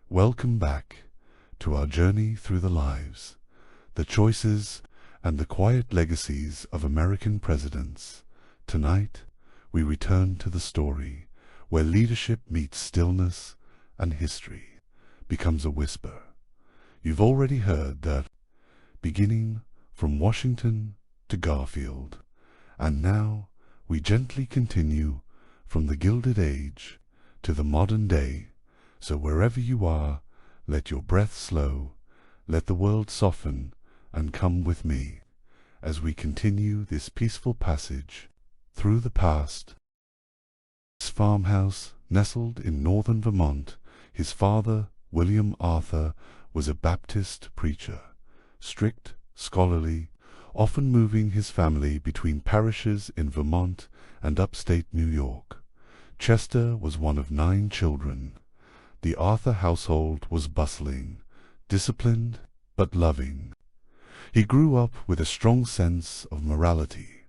Welcome back to our journey through the lives, the choices, and the quiet legacies of American presidents. Tonight, we return to the story where leadership meets stillness and history becomes a whisper. You've already heard that, beginning from Washington to Garfield, and now we gently continue from the Gilded Age to the modern day. So wherever you are, let your breath slow, let the world soften, and come with me as we continue this peaceful passage through the past. This farmhouse, nestled in northern Vermont, his father, William Arthur, was a Baptist preacher, strict, scholarly, often moving his family between parishes in Vermont and upstate New York. Chester was one of 9 children. The Arthur household was bustling, disciplined, but loving. He grew up with a strong sense of morality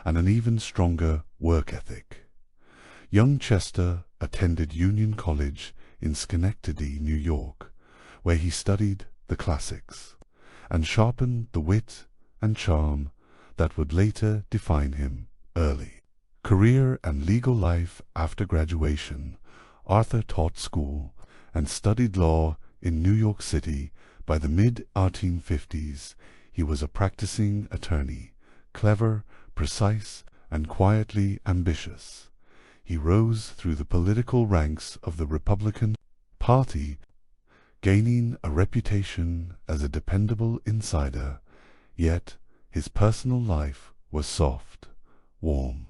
and an even stronger work ethic. Young Chester attended Union College in Schenectady, New York, where he studied the classics and sharpened the wit and charm that would later define him. Early career and legal life. After graduation, Arthur taught school and studied law in New York City. By the mid-1850s, he was a practicing attorney, clever, precise, and quietly ambitious. He rose through the political ranks of the Republican Party, gaining a reputation as a dependable insider, yet his personal life was soft, warm.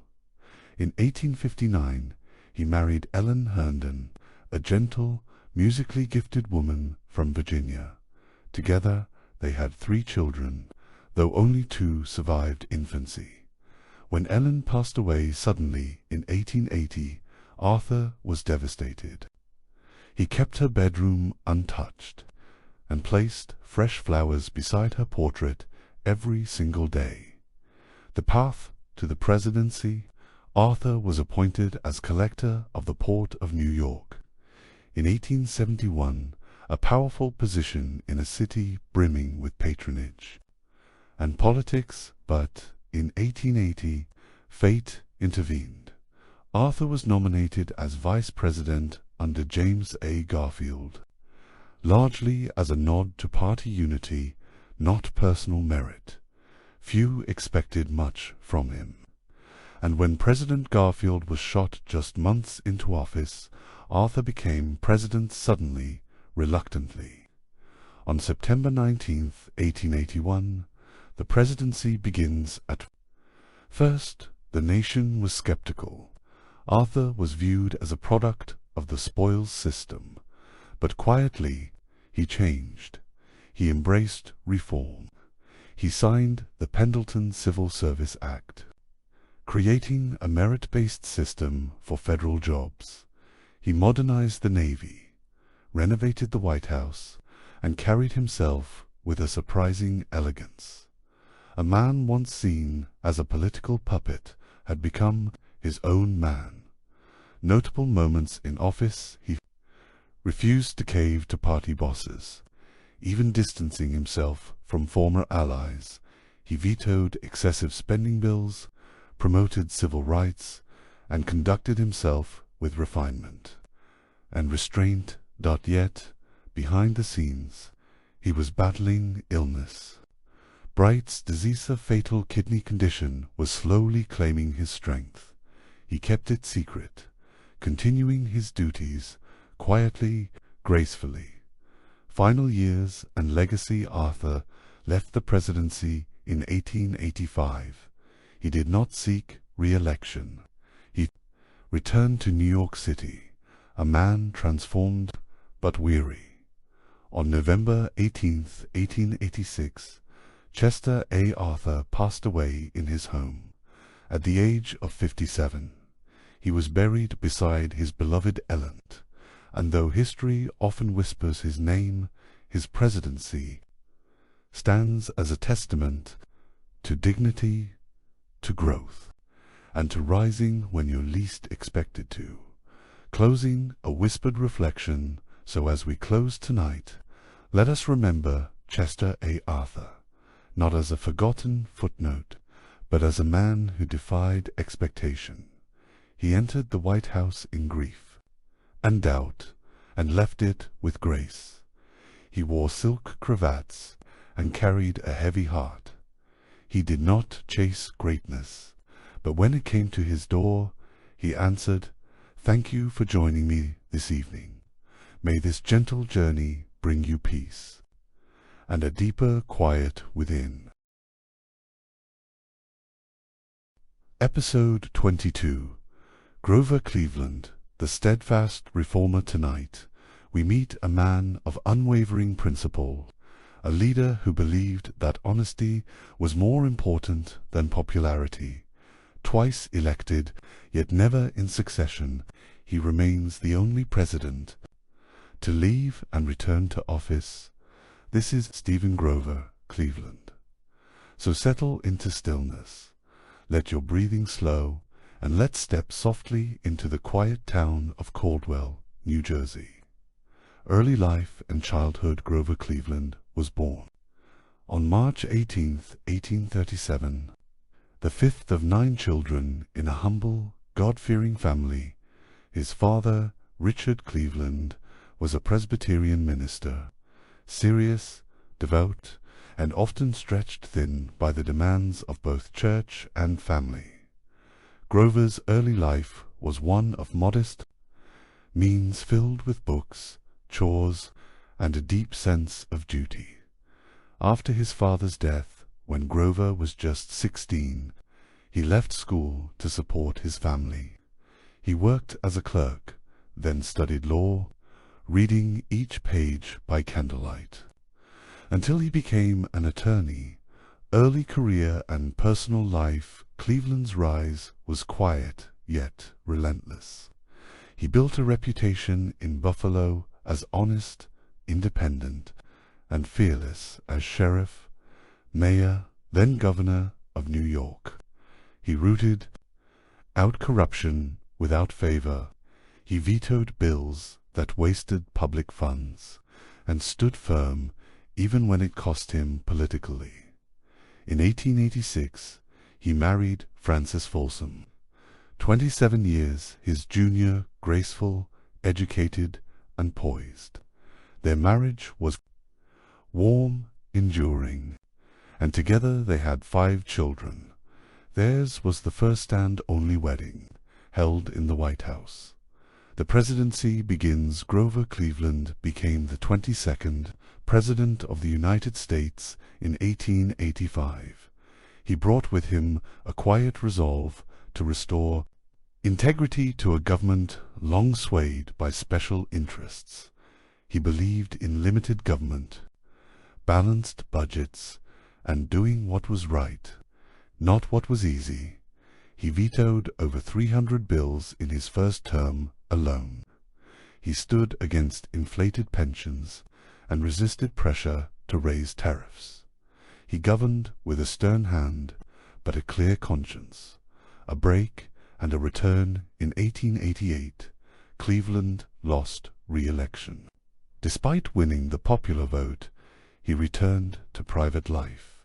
In 1859, he married Ellen Herndon, a gentle, musically gifted woman from Virginia. Together, they had 3 children, though only 2 survived infancy. When Ellen passed away suddenly in 1880, Arthur was devastated. He kept her bedroom untouched and placed fresh flowers beside her portrait every single day. The path to the presidency. Arthur was appointed as collector of the Port of New York. In 1871, a powerful position in a city brimming with patronage and politics, but in 1880, fate intervened. Arthur was nominated as vice president under James A. Garfield, largely as a nod to party unity, not personal merit. Few expected much from him. And when President Garfield was shot just months into office, Arthur became president suddenly, reluctantly. On September 19, 1881, the presidency begins. At first, the nation was skeptical. Arthur was viewed as a product of the spoils system, but quietly he changed. He embraced reform. He signed the Pendleton Civil Service Act, creating a merit-based system for federal jobs. He modernized the Navy, renovated the White House, and carried himself with a surprising elegance. A man once seen as a political puppet had become his own man. Notable moments in office: he refused to cave to party bosses, even distancing himself from former allies. He vetoed excessive spending bills, promoted civil rights, and conducted himself with refinement and restraint. Yet, behind the scenes, he was battling illness. Bright's disease, a fatal kidney condition, was slowly claiming his strength. He kept it secret, continuing his duties quietly, gracefully. Final years and legacy. Arthur left the presidency in 1885. He did not seek re-election. He returned to New York City, a man transformed but weary. On November 18, 1886, Chester A. Arthur passed away in his home at the age of 57. He was buried beside his beloved Ellen, and though history often whispers his name, his presidency stands as a testament to dignity, to growth, and to rising when you're least expected to. Closing, a whispered reflection So as we close tonight, let us remember Chester A. Arthur, not as a forgotten footnote, but as a man who defied expectation. He entered the White House in grief and doubt, and left it with grace. He wore silk cravats and carried a heavy heart. He did not chase greatness, but when it came to his door, he answered, "Thank you for joining me this evening. May this gentle journey bring you peace and a deeper quiet within." Episode 22. Grover Cleveland, the steadfast reformer. Tonight, we meet a man of unwavering principle, a leader who believed that honesty was more important than popularity. Twice elected, yet never in succession, he remains the only president to leave and return to office. This is Stephen Grover Cleveland. So settle into stillness, let your breathing slow, and let's step softly into the quiet town of Caldwell, New Jersey. Early life and childhood. Grover Cleveland was born on March 18, 1837, the fifth of 9 children in a humble, God-fearing family. His father, Richard Cleveland, was a Presbyterian minister, serious, devout, and often stretched thin by the demands of both church and family. Grover's early life was one of modest means, filled with books, chores, and a deep sense of duty. After his father's death, when Grover was just 16, he left school to support his family. He worked as a clerk, then studied law, reading each page by candlelight, until he became an attorney. Early career and personal life. Cleveland's rise was quiet yet relentless. He built a reputation in Buffalo as honest, independent, and fearless as sheriff, mayor, then governor of New York. He rooted out corruption without favor. He vetoed bills that wasted public funds, and stood firm even when it cost him politically. In 1886, he married Frances Folsom. 27 years his junior, graceful, educated, and poised. Their marriage was warm, enduring, and together they had 5 children. Theirs was the first and only wedding, held in the White House. The presidency begins. Grover Cleveland became the 22nd President of the United States in 1885. He brought with him a quiet resolve to restore integrity to a government long swayed by special interests. He believed in limited government, balanced budgets, and doing what was right, not what was easy. He vetoed over 300 bills in his first term alone. He stood against inflated pensions and resisted pressure to raise tariffs. He governed with a stern hand, but a clear conscience. A break and a return. In 1888, Cleveland lost re-election. Despite winning the popular vote, he returned to private life,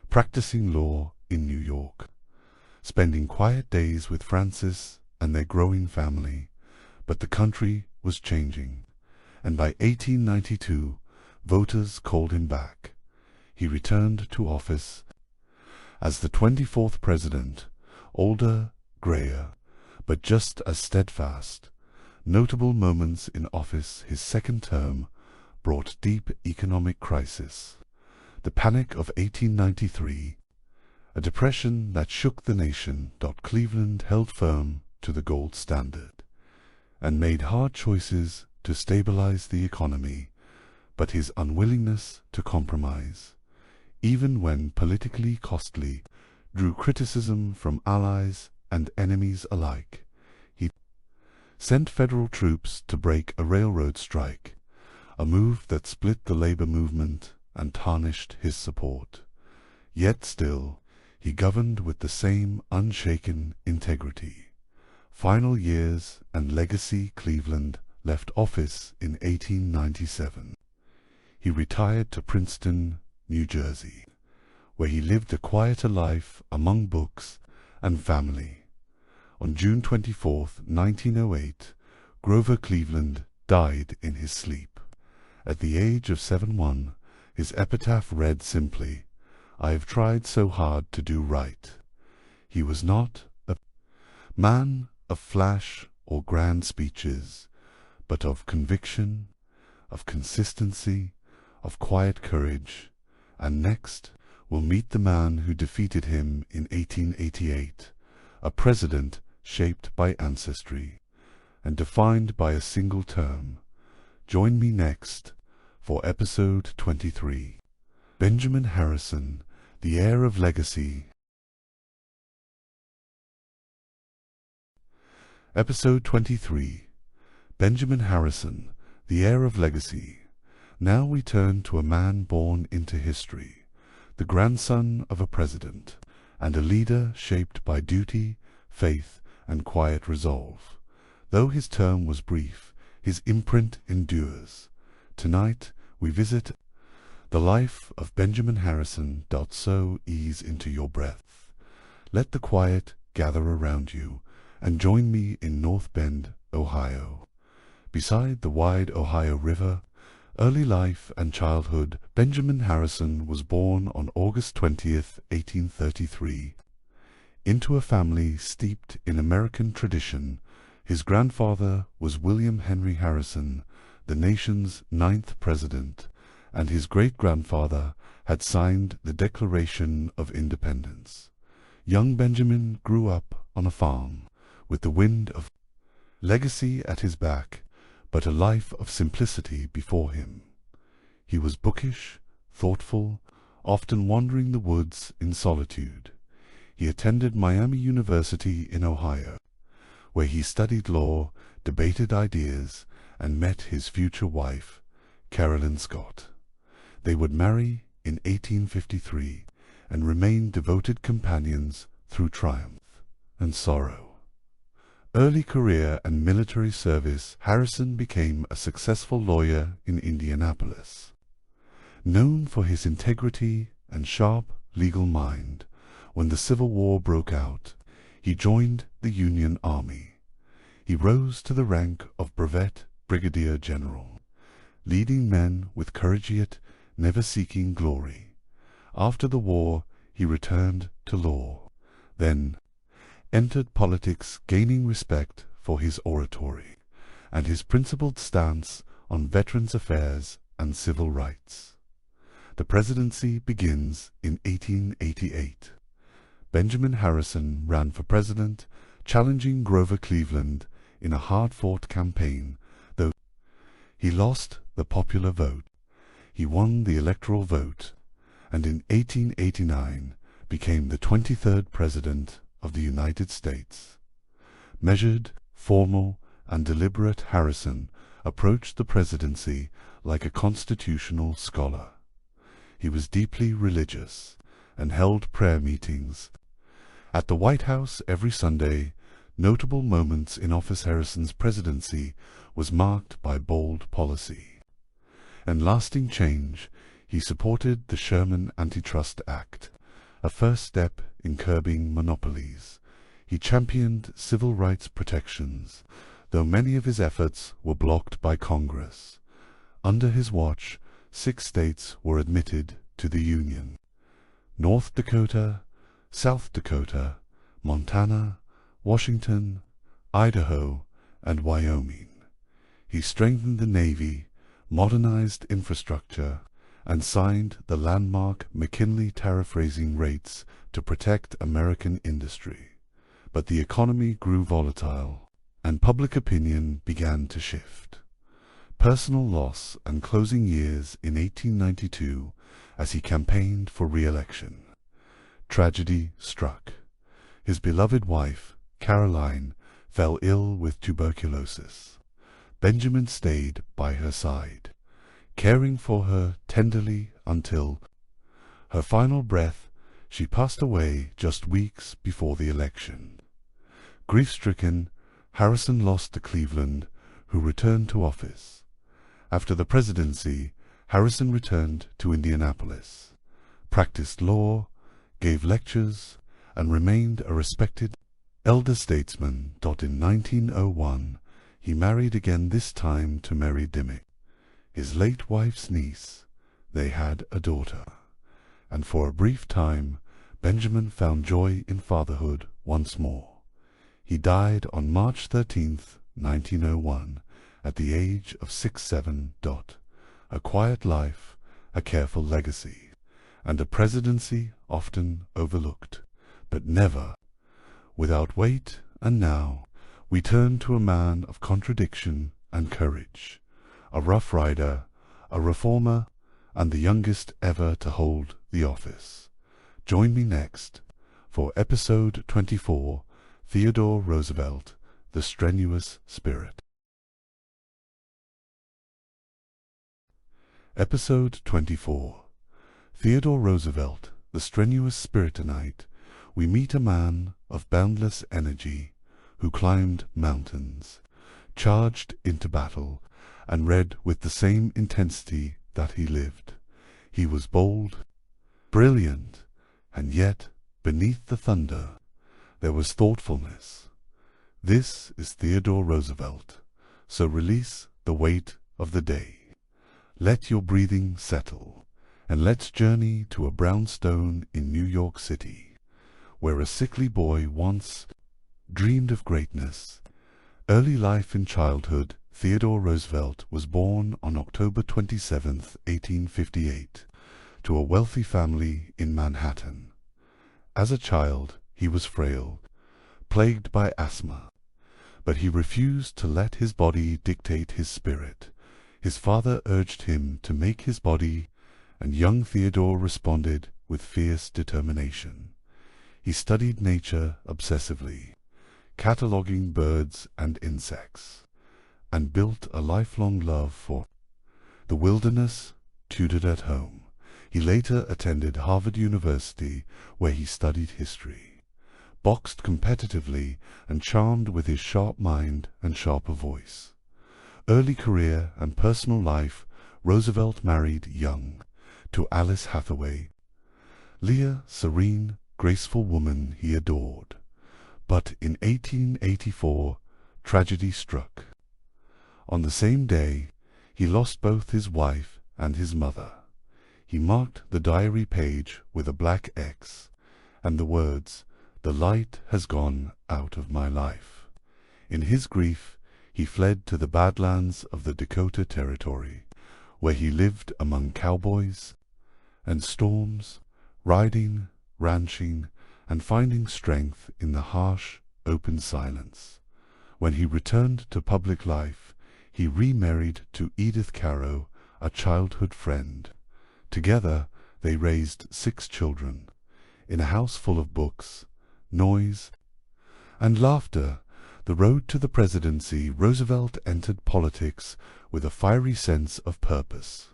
practicing law in New York, spending quiet days with Frances and their growing family. But the country was changing, and by 1892, voters called him back. He returned to office as the 24th president, older, grayer, but just as steadfast. Notable moments in office. His second term brought deep economic crisis, the Panic of 1893, a depression that shook the nation. Cleveland held firm to the gold standard and made hard choices to stabilize the economy, but his unwillingness to compromise, even when politically costly, drew criticism from allies and enemies alike. He sent federal troops to break a railroad strike, a move that split the labor movement and tarnished his support. Yet still, he governed with the same unshaken integrity. Final years and legacy. Cleveland left office in 1897. He retired to Princeton, New Jersey, where he lived a quieter life among books and family. On June 24, 1908, Grover Cleveland died in his sleep. At the age of 71, his epitaph read simply, "I have tried so hard to do right." He was not a man of flash or grand speeches, but of conviction, of consistency, of quiet courage. And next we'll meet the man who defeated him in 1888, a president shaped by ancestry and defined by a single term. Join me next for episode 23. Benjamin Harrison, the heir of legacy. Episode 23. Benjamin Harrison, the heir of legacy. Now we turn to a man born into history, the grandson of a president, and a leader shaped by duty, faith, and quiet resolve. Though his term was brief, his imprint endures. Tonight we visit the life of Benjamin Harrison. So ease into your breath. Let the quiet gather around you, and join me in North Bend, Ohio. Beside the wide Ohio River, early life and childhood. Benjamin Harrison was born on August 20th, 1833, into a family steeped in American tradition. His grandfather was William Henry Harrison, the nation's 9th president, and his great-grandfather had signed the Declaration of Independence. Young Benjamin grew up on a farm, with the wind of legacy at his back, but a life of simplicity before him. He was bookish, thoughtful, often wandering the woods in solitude. He attended Miami University in Ohio, where he studied law, debated ideas, and met his future wife, Carolyn Scott. They would marry in 1853 and remain devoted companions through triumph and sorrow. Early career and military service. Harrison became a successful lawyer in Indianapolis. Known for his integrity and sharp legal mind, when the Civil War broke out, he joined the Union Army. He rose to the rank of brevet brigadier general, leading men with courage yet never seeking glory. After the war, he returned to law, then entered politics, gaining respect for his oratory and his principled stance on veterans' affairs and civil rights. The presidency begins in 1888. Benjamin Harrison ran for president, challenging Grover Cleveland in a hard-fought campaign. Though he lost the popular vote, he won the electoral vote, and in 1889 became the 23rd president of the United States. Measured, formal, and deliberate, Harrison approached the presidency like a constitutional scholar. He was deeply religious and held prayer meetings at the White House every Sunday. Notable moments in office. Harrison's presidency was marked by bold policy and lasting change. He supported the Sherman Antitrust Act, a first step in curbing monopolies. He championed civil rights protections, though many of his efforts were blocked by Congress. Under his watch, 6 states were admitted to the Union: North Dakota, South Dakota, Montana, Washington, Idaho, and Wyoming. He strengthened the Navy, modernized infrastructure, and signed the landmark McKinley tariff-raising rates to protect American industry. But the economy grew volatile, and public opinion began to shift. Personal loss and closing years in 1892 as he campaigned for re-election. Tragedy struck. His beloved wife, Caroline, fell ill with tuberculosis. Benjamin stayed by her side, caring for her tenderly until her final breath. She passed away just weeks before the election. Grief-stricken, Harrison lost to Cleveland, who returned to office. After the presidency, Harrison returned to Indianapolis, practiced law, gave lectures, and remained a respected elder statesman. In 1901, he married again, this time to Mary Dimmick, his late wife's niece. They had a daughter, and for a brief time Benjamin found joy in fatherhood once more. He died on March 13th, 1901, at the age of 67. A quiet life, a careful legacy, and a presidency often overlooked, but never without weight. And now we turn to a man of contradiction and courage, a rough rider, a reformer, and the youngest ever to hold the office. Join me next for episode 24, Theodore Roosevelt, the Strenuous Spirit. Episode 24. Theodore Roosevelt, the Strenuous Spirit. Tonight, we meet a man of boundless energy who climbed mountains, charged into battle, and read with the same intensity that he lived. He was bold, brilliant, and yet, beneath the thunder, there was thoughtfulness. This is Theodore Roosevelt, so release the weight of the day. Let your breathing settle, and let's journey to a brownstone in New York City, where a sickly boy once dreamed of greatness. Early life in childhood. Theodore Roosevelt was born on October 27, 1858, to a wealthy family in Manhattan. As a child, he was frail, plagued by asthma, but he refused to let his body dictate his spirit. His father urged him to make his body, and young Theodore responded with fierce determination. He studied nature obsessively, cataloguing birds and insects, and built a lifelong love for the wilderness, tutored at home. He later attended Harvard University, where he studied history, boxed competitively, and charmed with his sharp mind and sharper voice. Early career and personal life. Roosevelt married young to Alice Hathaway, Leah, serene, graceful woman he adored. But in 1884, tragedy struck. On the same day, he lost both his wife and his mother. He marked the diary page with a black X and the words, "The light has gone out of my life." In his grief, he fled to the Badlands of the Dakota Territory, where he lived among cowboys and storms, riding, ranching, and finding strength in the harsh, open silence. When he returned to public life, he remarried to Edith Caro, a childhood friend. Together, they raised 6 children, in a house full of books, noise, and laughter. The road to the presidency. Roosevelt entered politics with a fiery sense of purpose.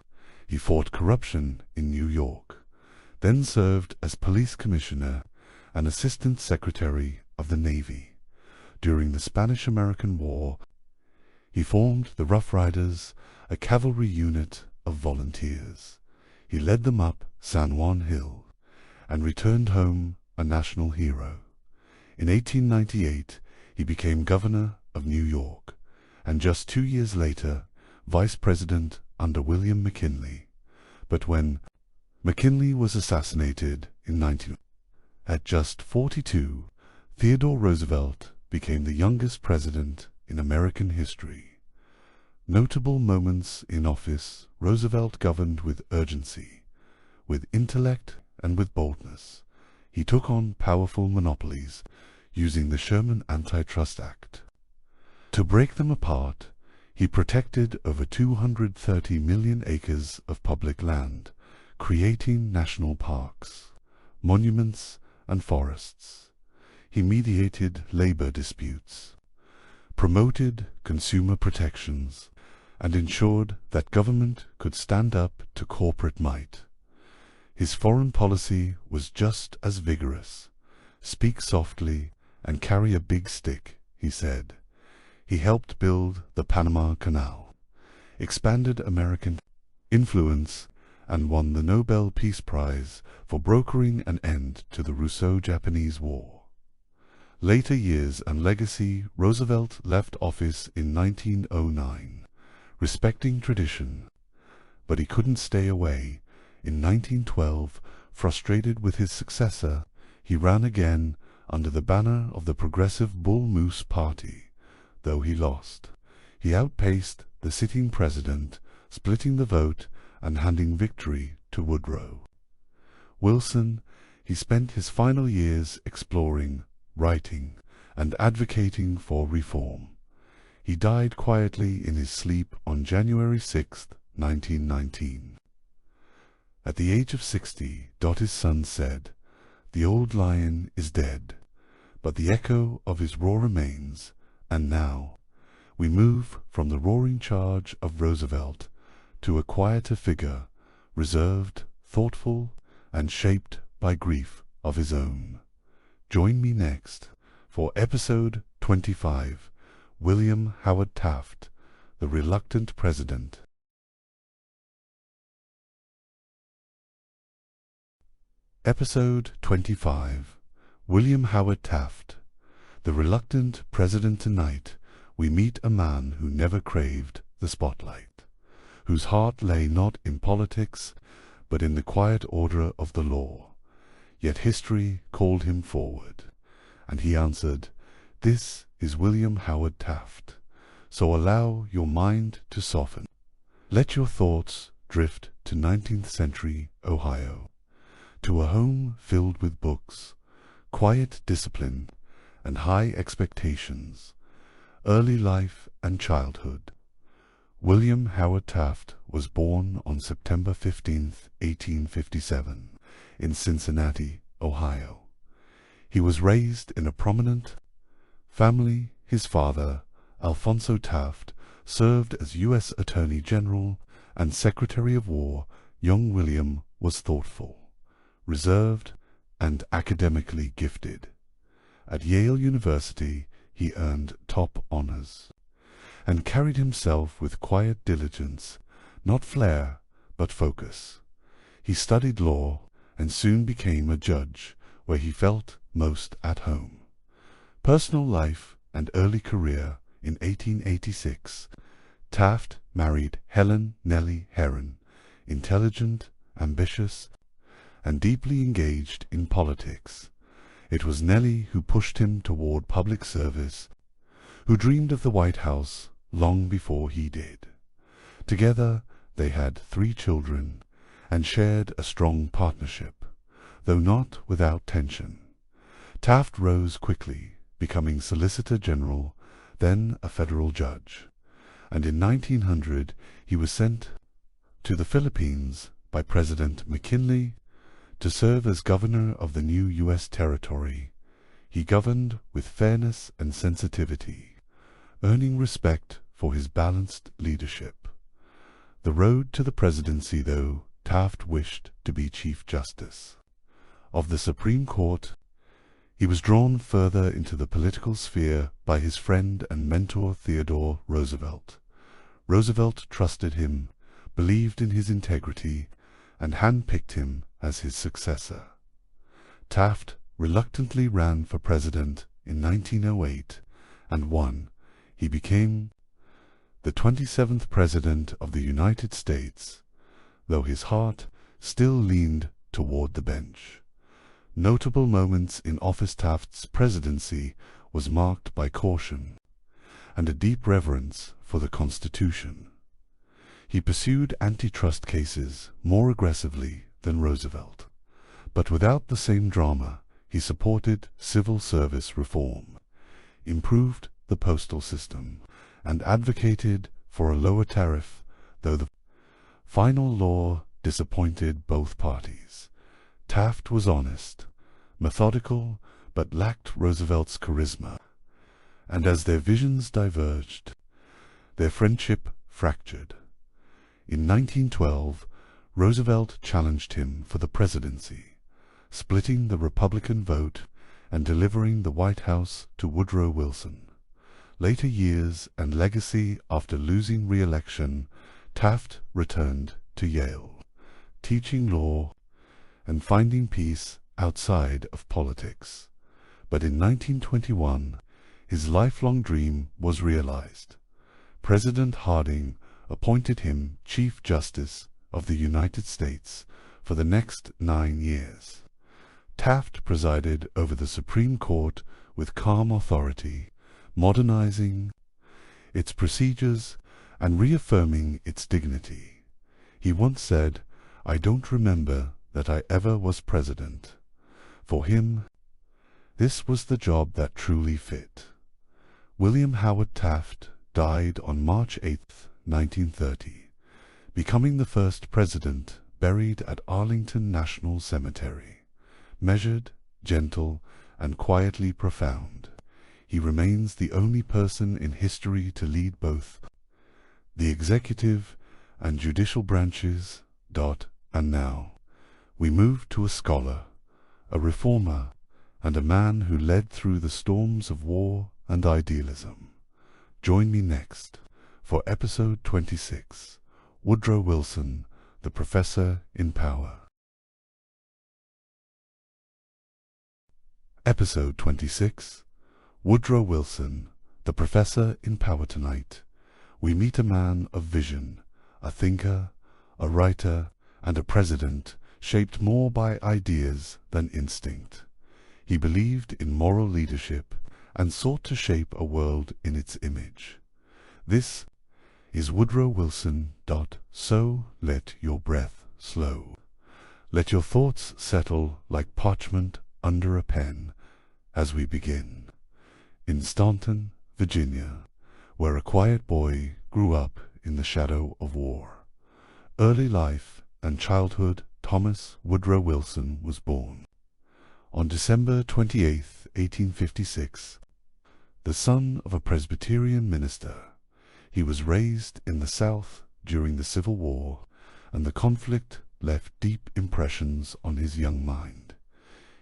He fought corruption in New York, then served as police commissioner and assistant secretary of the Navy. During the Spanish-American War, he formed the Rough Riders, a cavalry unit of volunteers. He led them up San Juan Hill and returned home a national hero. In 1898, he became governor of New York, and just 2 years later, vice president under William McKinley. But when McKinley was assassinated in 19... At just 42, Theodore Roosevelt became the youngest president in American history. Notable moments in office. Roosevelt governed with urgency, with intellect, and with boldness. He took on powerful monopolies, using the Sherman Antitrust Act. To break them apart, he protected over 230 million acres of public land, creating national parks, monuments, and forests. He mediated labor disputes, promoted consumer protections, and ensured that government could stand up to corporate might. His foreign policy was just as vigorous. "Speak softly and carry a big stick," he said. He helped build the Panama Canal, expanded American influence, and won the Nobel Peace Prize for brokering an end to the Russo-Japanese War. Later years and legacy: Roosevelt left office in 1909, respecting tradition, but he couldn't stay away. In 1912, frustrated with his successor, he ran again under the banner of the Progressive Bull Moose Party. Though he lost, he outpaced the sitting president, splitting the vote and handing victory to Woodrow Wilson. He spent his final years exploring, writing, and advocating for reform. He died quietly in his sleep on January 6, 1919. At the age of 60, his son said, "The old lion is dead, but the echo of his roar remains." And now we move from the roaring charge of Roosevelt to a quieter figure, reserved, thoughtful, and shaped by grief of his own. Join me next for episode 25, William Howard Taft, the Reluctant President. Episode 25, William Howard Taft, the Reluctant President. Tonight we meet a man who never craved the spotlight, whose heart lay not in politics, but in the quiet order of the law. Yet history called him forward, and he answered, "This is William Howard Taft." So allow your mind to soften. Let your thoughts drift to 19th century Ohio, to a home filled with books, quiet discipline, and high expectations, early life and childhood. William Howard Taft was born on September 15, 1857, in Cincinnati, Ohio. He was raised in a prominent family. His father, Alphonso Taft, served as U.S. Attorney General and Secretary of War. Young William was thoughtful, reserved, and academically gifted. At Yale University he earned top honors, and carried himself with quiet diligence, not flair, but focus. He studied law, and soon became a judge, where he felt most at home. Personal life and early career: in 1886, Taft married Helen Nellie Herron, intelligent, ambitious, and deeply engaged in politics. It was Nellie who pushed him toward public service, who dreamed of the White House long before he did. Together they had 3 children, and shared a strong partnership, though not without tension. Taft rose quickly, becoming Solicitor General, then a federal judge, and in 1900 he was sent to the Philippines by President McKinley to serve as governor of the new U.S. territory. He governed with fairness and sensitivity, earning respect for his balanced leadership. The road to the presidency, though, Taft wished to be Chief Justice of the Supreme Court. He was drawn further into the political sphere by his friend and mentor Theodore Roosevelt. Roosevelt trusted him, believed in his integrity, and handpicked him as his successor. Taft reluctantly ran for president in 1908 and won. He became the 27th President of the United States, though his heart still leaned toward the bench. Notable moments in office: Taft's presidency was marked by caution and a deep reverence for the Constitution. He pursued antitrust cases more aggressively than Roosevelt, but without the same drama. He supported civil service reform, improved the postal system, and advocated for a lower tariff, though the final law disappointed both parties. Taft was honest, methodical, but lacked Roosevelt's charisma, and as their visions diverged, their friendship fractured. In 1912, Roosevelt challenged him for the presidency, splitting the Republican vote and delivering the White House to Woodrow Wilson. later years and legacy. After losing re-election, Taft returned to Yale, teaching law and finding peace outside of politics. But in 1921, his lifelong dream was realized. President Harding appointed him Chief Justice of the United States for the next 9 years. Taft presided over the Supreme Court with calm authority, modernizing its procedures and reaffirming its dignity. He once said, "I don't remember that I ever was president." For him, this was the job that truly fit. William Howard Taft died on March 8, 1930, becoming the first president buried at Arlington National Cemetery. Measured, gentle, and quietly profound, he remains the only person in history to lead both the executive and judicial branches. And now, we move to a scholar, a reformer, and a man who led through the storms of war and idealism. Join me next for episode 26, Woodrow Wilson, the Professor in Power. Episode 26, Woodrow Wilson, the Professor in Power. Tonight, we meet a man of vision, a thinker, a writer, and a president shaped more by ideas than instinct. He believed in moral leadership and sought to shape a world in its image. This is Woodrow Wilson. So let your breath slow. Let your thoughts settle like parchment under a pen as we begin. In Staunton, Virginia, where a quiet boy grew up in the shadow of war. Early life and childhood. Thomas Woodrow Wilson was born on December 28, 1856, the son of a Presbyterian minister. He was raised in the South during the Civil War, and the conflict left deep impressions on his young mind.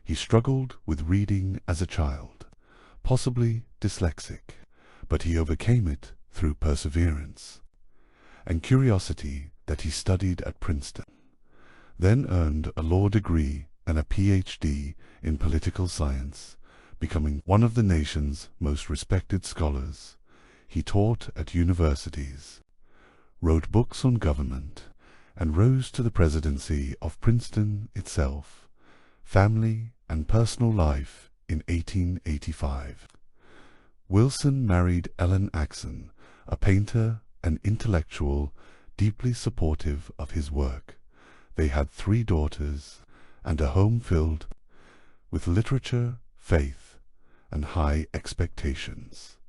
He struggled with reading as a child, possibly dyslexic, but he overcame it through perseverance and curiosity. That he studied at Princeton, then earned a law degree and a Ph.D. in political science, becoming one of the nation's most respected scholars. He taught at universities, wrote books on government, and rose to the presidency of Princeton itself. Family and personal life. In 1885, Wilson married Ellen Axon, a painter and intellectual deeply supportive of his work. They had 3 daughters and a home filled with literature, faith, and high expectations.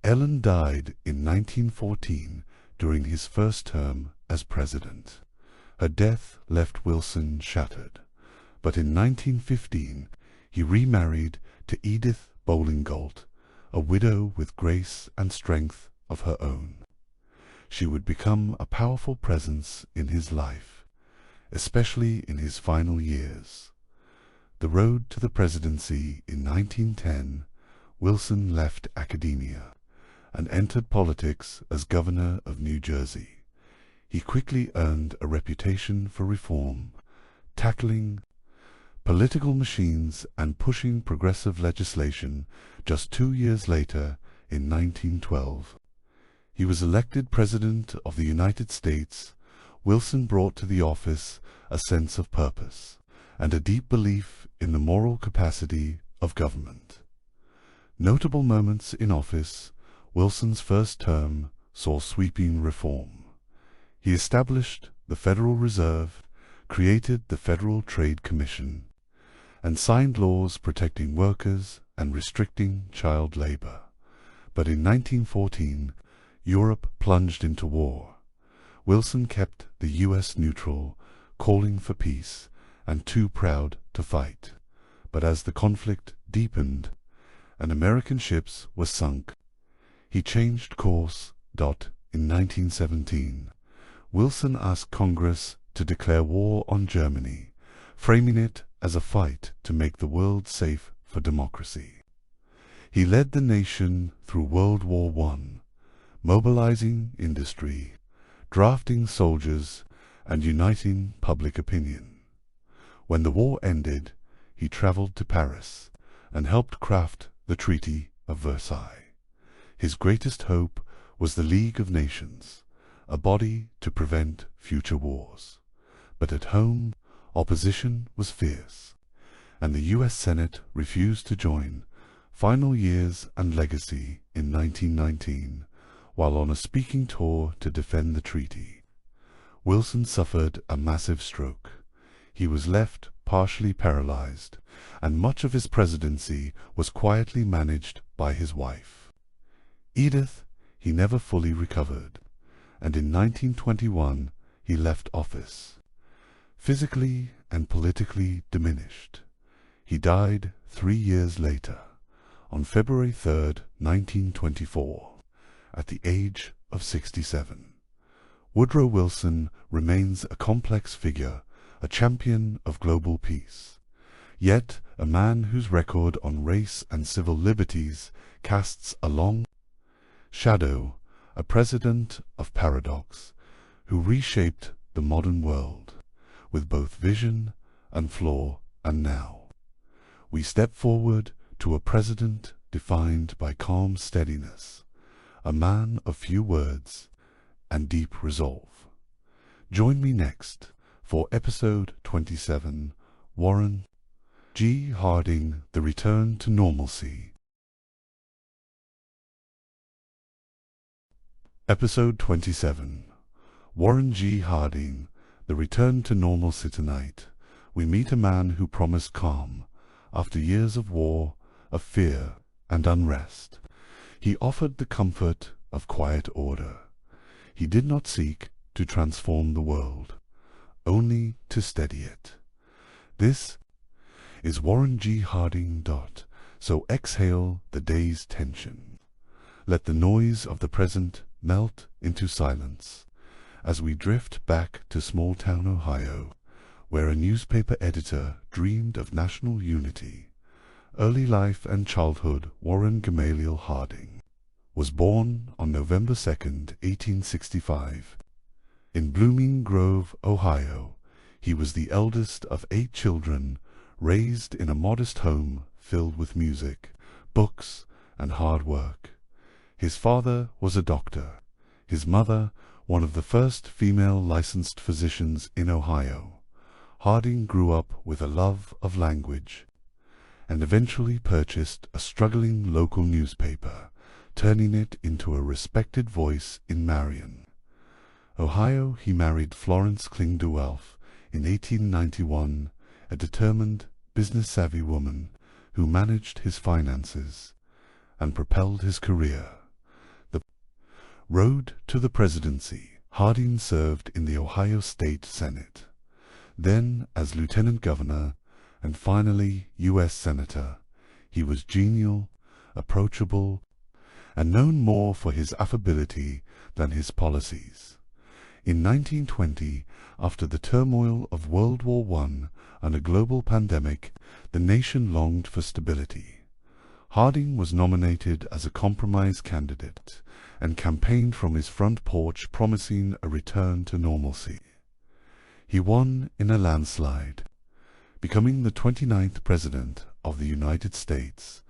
Ellen died in 1914 during his first term as president. Her death left Wilson shattered, but in 1915 he remarried to Edith Bolingolt, a widow with grace and strength of her own. She would become a powerful presence in his life, especially in his final years. The road to the presidency. In 1910, Wilson left academia and entered politics as governor of New Jersey. He quickly earned a reputation for reform, tackling political machines and pushing progressive legislation. Just 2 years later, in 1912, he was elected President of the United States. Wilson brought to the office a sense of purpose and a deep belief in the moral capacity of government. Notable moments in office. Wilson's first term saw sweeping reform. He established the Federal Reserve, created the Federal Trade Commission, and signed laws protecting workers and restricting child labor. But in 1914, Europe plunged into war. Wilson kept the U.S. neutral, calling for peace, and too proud to fight. But as the conflict deepened and American ships were sunk, he changed course. In 1917, Wilson asked Congress to declare war on Germany, framing it as a fight to make the world safe for democracy. He led the nation through World War I, mobilizing industry, drafting soldiers, and uniting public opinion. When the war ended, he traveled to Paris and helped craft the Treaty of Versailles. His greatest hope was the League of Nations, a body to prevent future wars. But at home, opposition was fierce, and the U.S. Senate refused to join. Final Years and Legacy in 1919, while on a speaking tour to defend the treaty. Wilson suffered a massive stroke. He was left partially paralyzed, and much of his presidency was quietly managed by his wife. Edith, he never fully recovered, and in 1921 he left office. Physically and politically diminished, he died 3 years later, on February 3, 1924, at the age of 67. Woodrow Wilson remains a complex figure, a champion of global peace, yet a man whose record on race and civil liberties casts a long shadow, a president of paradox, who reshaped the modern world, with both vision and flaw. And now, we step forward to a president defined by calm steadiness, a man of few words and deep resolve. Join me next for episode 27, Warren G. Harding, The Return to Normalcy. Episode 27, Warren G. Harding, The Return to Normalcy. Tonight, we meet a man who promised calm after years of war, of fear and unrest. He offered the comfort of quiet order. He did not seek to transform the world, only to steady it. This is Warren G. Harding. So exhale the day's tension. Let the noise of the present melt into silence as we drift back to small-town Ohio, where a newspaper editor dreamed of national unity. Early life and childhood. Warren Gamaliel Harding was born on November 2, 1865. In Blooming Grove, Ohio, he was the eldest of 8 children, raised in a modest home filled with music, books, and hard work. His father was a doctor, his mother one of the first female licensed physicians in Ohio. Harding grew up with a love of language and eventually purchased a struggling local newspaper, turning it into a respected voice in Marion, Ohio. He married Florence Klingduelf in 1891, a determined, business-savvy woman who managed his finances and propelled his career. The road to the presidency. Harding served in the Ohio State Senate, then as lieutenant governor, and finally U.S. Senator. He was genial, approachable, and known more for his affability than his policies. In 1920, after the turmoil of World War I and a global pandemic, the nation longed for stability. Harding was nominated as a compromise candidate and campaigned from his front porch, promising a return to normalcy. He won in a landslide, becoming the 29th President of the United States.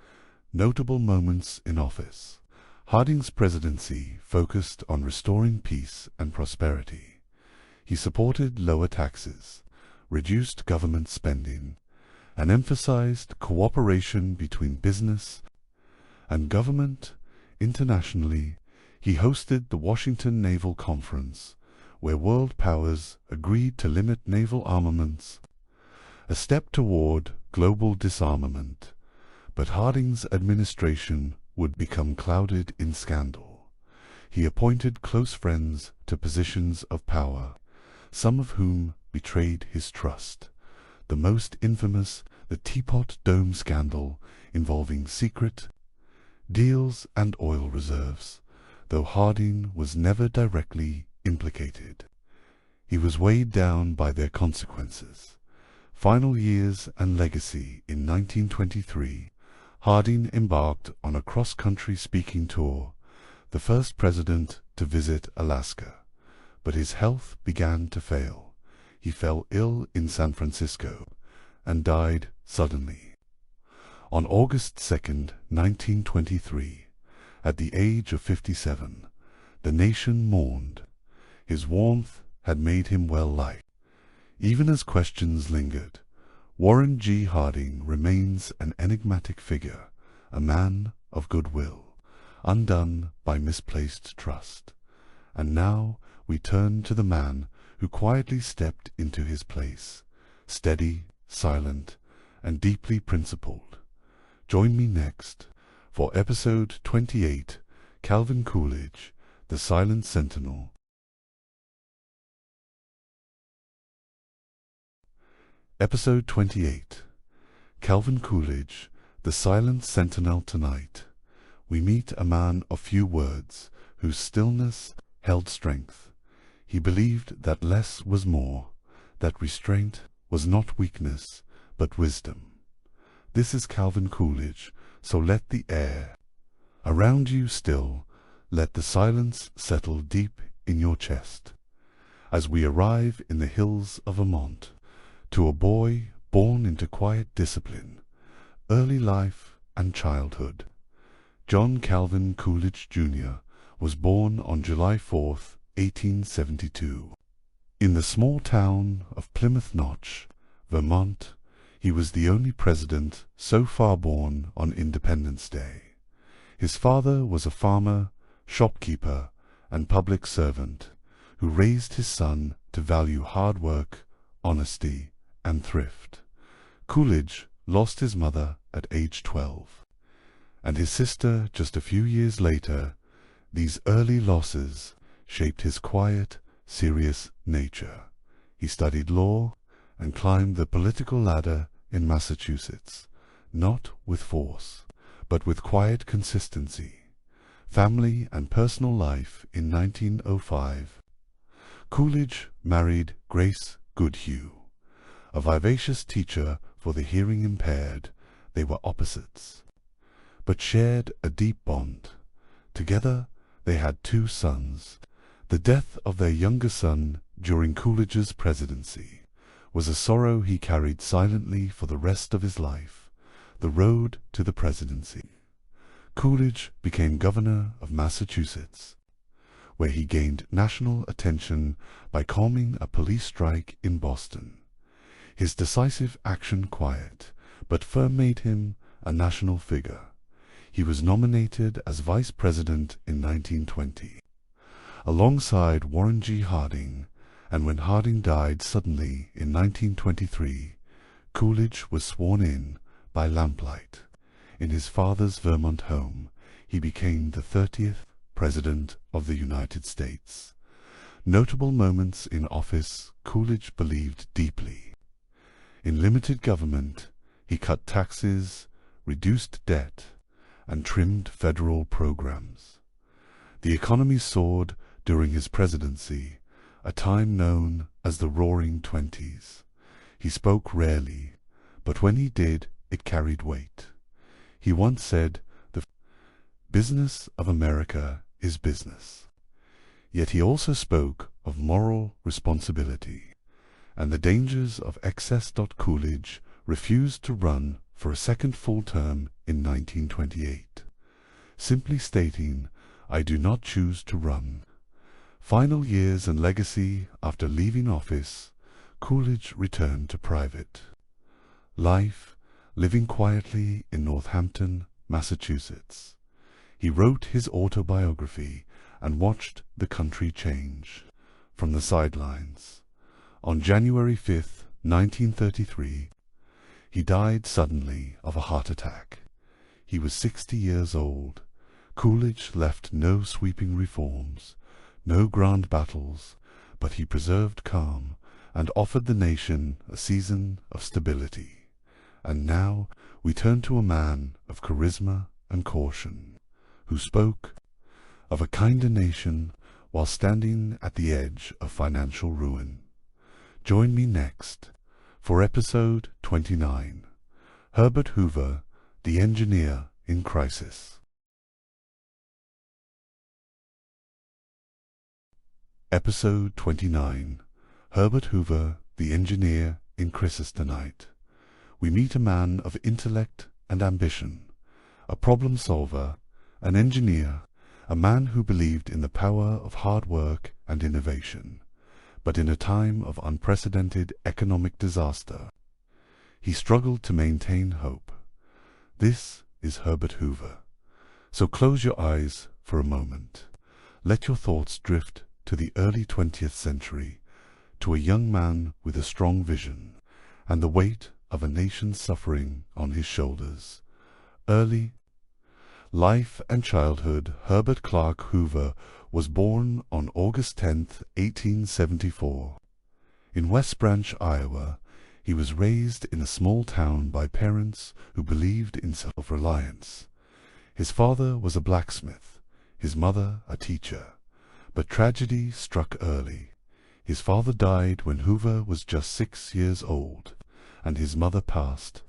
Notable moments in office. Harding's presidency focused on restoring peace and prosperity. He supported lower taxes, reduced government spending, and emphasized cooperation between business and government. Internationally, he hosted the Washington Naval Conference, where world powers agreed to limit naval armaments, a step toward global disarmament. But Harding's administration would become clouded in scandal. He appointed close friends to positions of power, some of whom betrayed his trust. The most infamous, the Teapot Dome scandal, involving secret deals and oil reserves. Though Harding was never directly implicated, he was weighed down by their consequences. Final Years and Legacy. In 1923, Harding embarked on a cross-country speaking tour, the first president to visit Alaska. But his health began to fail. He fell ill in San Francisco and died suddenly. On August 2, 1923, at the age of 57, the nation mourned. His warmth had made him well-liked. Even as questions lingered, Warren G. Harding remains an enigmatic figure, a man of goodwill, undone by misplaced trust. And now we turn to the man who quietly stepped into his place, steady, silent, and deeply principled. Join me next for episode 28, Calvin Coolidge, the Silent Sentinel. Episode 28, Calvin Coolidge, the Silent Sentinel. Tonight, we meet a man of few words, whose stillness held strength. He believed that less was more, that restraint was not weakness, but wisdom. This is Calvin Coolidge, so let the air around you still, let the silence settle deep in your chest. As we arrive in the hills of Vermont, to a boy born into quiet discipline, early life and childhood. John Calvin Coolidge, Jr. was born on July 4, 1872. In the small town of Plymouth Notch, Vermont, he was the only president so far born on Independence Day. His father was a farmer, shopkeeper, and public servant, who raised his son to value hard work, honesty, and thrift. Coolidge lost his mother at age 12, and his sister just a few years later. These early losses shaped his quiet, serious nature. He studied law and climbed the political ladder in Massachusetts, not with force, but with quiet consistency. Family and personal life. In 1905, Coolidge married Grace Goodhue, a vivacious teacher for the hearing impaired. They were opposites, but shared a deep bond. Together they had 2 sons. The death of their younger son during Coolidge's presidency was a sorrow he carried silently for the rest of his life. The road to the presidency. Coolidge became governor of Massachusetts, where he gained national attention by calming a police strike in Boston. His decisive action, quiet but firm, made him a national figure. He was nominated as vice president in 1920, alongside Warren G. Harding, and when Harding died suddenly in 1923, Coolidge was sworn in by lamplight in his father's Vermont home. He became the 30th President of the United States. Notable moments in office. Coolidge believed deeply in limited government. He cut taxes, reduced debt, and trimmed federal programs. The economy soared during his presidency, a time known as the Roaring Twenties. He spoke rarely, but when he did, it carried weight. He once said, "The business of America is business." Yet he also spoke of moral responsibility and the dangers of excess. Coolidge refused to run for a second full term in 1928, simply stating, "I do not choose to run." Final years and legacy. After leaving office, Coolidge returned to private life, living quietly in Northampton, Massachusetts. He wrote his autobiography and watched the country change from the sidelines. On January 5, 1933, he died suddenly of a heart attack. He was 60 years old. Coolidge left no sweeping reforms, no grand battles, but he preserved calm and offered the nation a season of stability. And now we turn to a man of charisma and caution, who spoke of a kinder nation while standing at the edge of financial ruin. Join me next for episode 29, Herbert Hoover, the engineer in crisis. Episode 29. Herbert Hoover, the engineer in crisis. Tonight, we meet a man of intellect and ambition, a problem solver, an engineer, a man who believed in the power of hard work and innovation, but in a time of unprecedented economic disaster, he struggled to maintain hope. This is Herbert Hoover. So close your eyes for a moment. Let your thoughts drift to the early 20th century, to a young man with a strong vision and the weight of a nation's suffering on his shoulders. Early life and childhood. Herbert Clark Hoover was born on August 10, 1874. In West Branch, Iowa, he was raised in a small town by parents who believed in self-reliance. His father was a blacksmith, his mother a teacher. But tragedy struck early. His father died when Hoover was just 6 years old, and his mother passed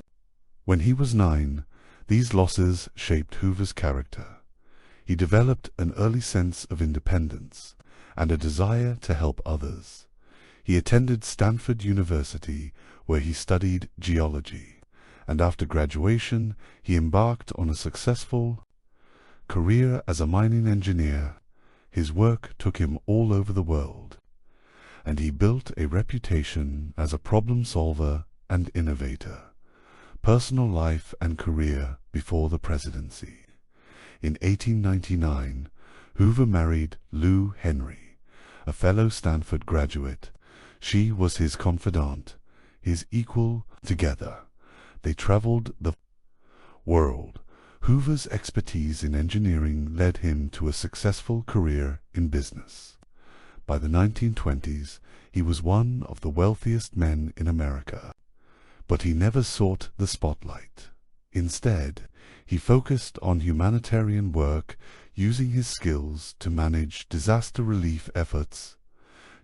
when he was 9. These losses shaped Hoover's character. He developed an early sense of independence and a desire to help others. He attended Stanford University, where he studied geology, and after graduation he embarked on a successful career as a mining engineer. His work took him all over the world, and he built a reputation as a problem solver and innovator. Personal life and career before the presidency. In 1899, Hoover married Lou Henry, a fellow Stanford graduate. She was his confidant, his equal. Together, they traveled the world. Hoover's expertise in engineering led him to a successful career in business. By the 1920s, he was one of the wealthiest men in America. But he never sought the spotlight. Instead, he focused on humanitarian work, using his skills to manage disaster relief efforts.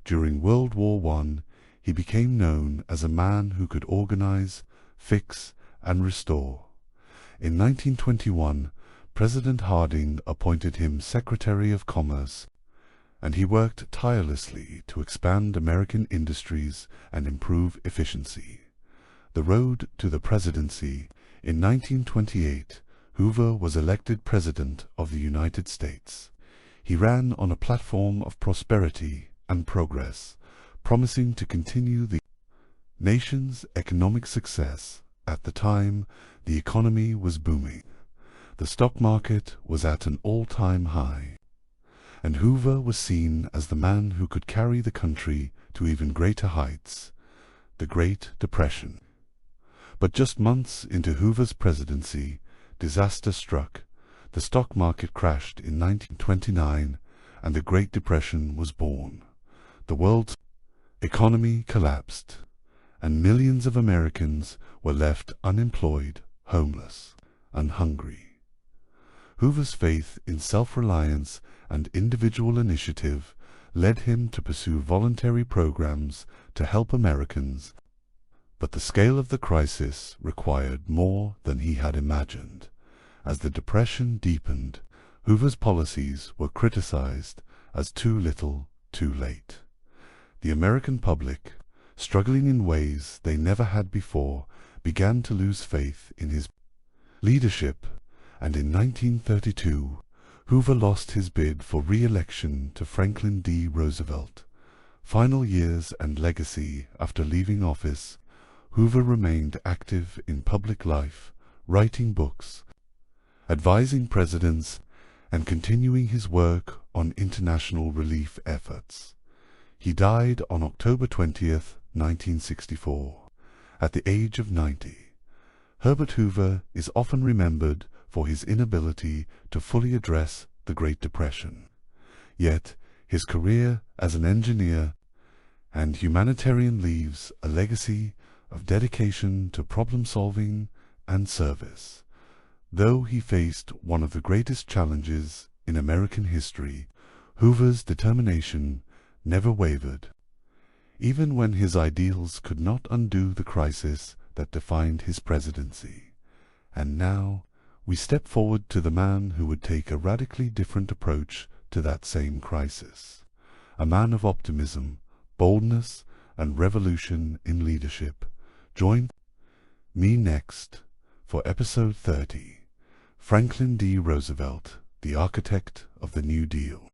During World War I, he became known as a man who could organize, fix, and restore. In 1921, President Harding appointed him Secretary of Commerce, and he worked tirelessly to expand American industries and improve efficiency. The road to the presidency. In 1928, Hoover was elected President of the United States. He ran on a platform of prosperity and progress, promising to continue the nation's economic success. At the time, the economy was booming. The stock market was at an all-time high, and Hoover was seen as the man who could carry the country to even greater heights. The Great Depression. But just months into Hoover's presidency, disaster struck. The stock market crashed in 1929, and the Great Depression was born. The world's economy collapsed, and millions of Americans were left unemployed, homeless, and hungry. Hoover's faith in self-reliance and individual initiative led him to pursue voluntary programs to help Americans. But the scale of the crisis required more than he had imagined. As the Depression deepened, Hoover's policies were criticized as too little, too late. The American public, struggling in ways they never had before, began to lose faith in his leadership, and in 1932, Hoover lost his bid for re-election to Franklin D. Roosevelt. Final years and legacy. After leaving office, Hoover remained active in public life, writing books, advising presidents, and continuing his work on international relief efforts. He died on October 20th, 1964, at the age of 90. Herbert Hoover is often remembered for his inability to fully address the Great Depression. Yet, his career as an engineer and humanitarian leaves a legacy of dedication to problem-solving and service. Though he faced one of the greatest challenges in American history, Hoover's determination never wavered, even when his ideals could not undo the crisis that defined his presidency. And now we step forward to the man who would take a radically different approach to that same crisis. A man of optimism, boldness, and revolution in leadership. Join me next for episode 30, Franklin D. Roosevelt, the architect of the New Deal.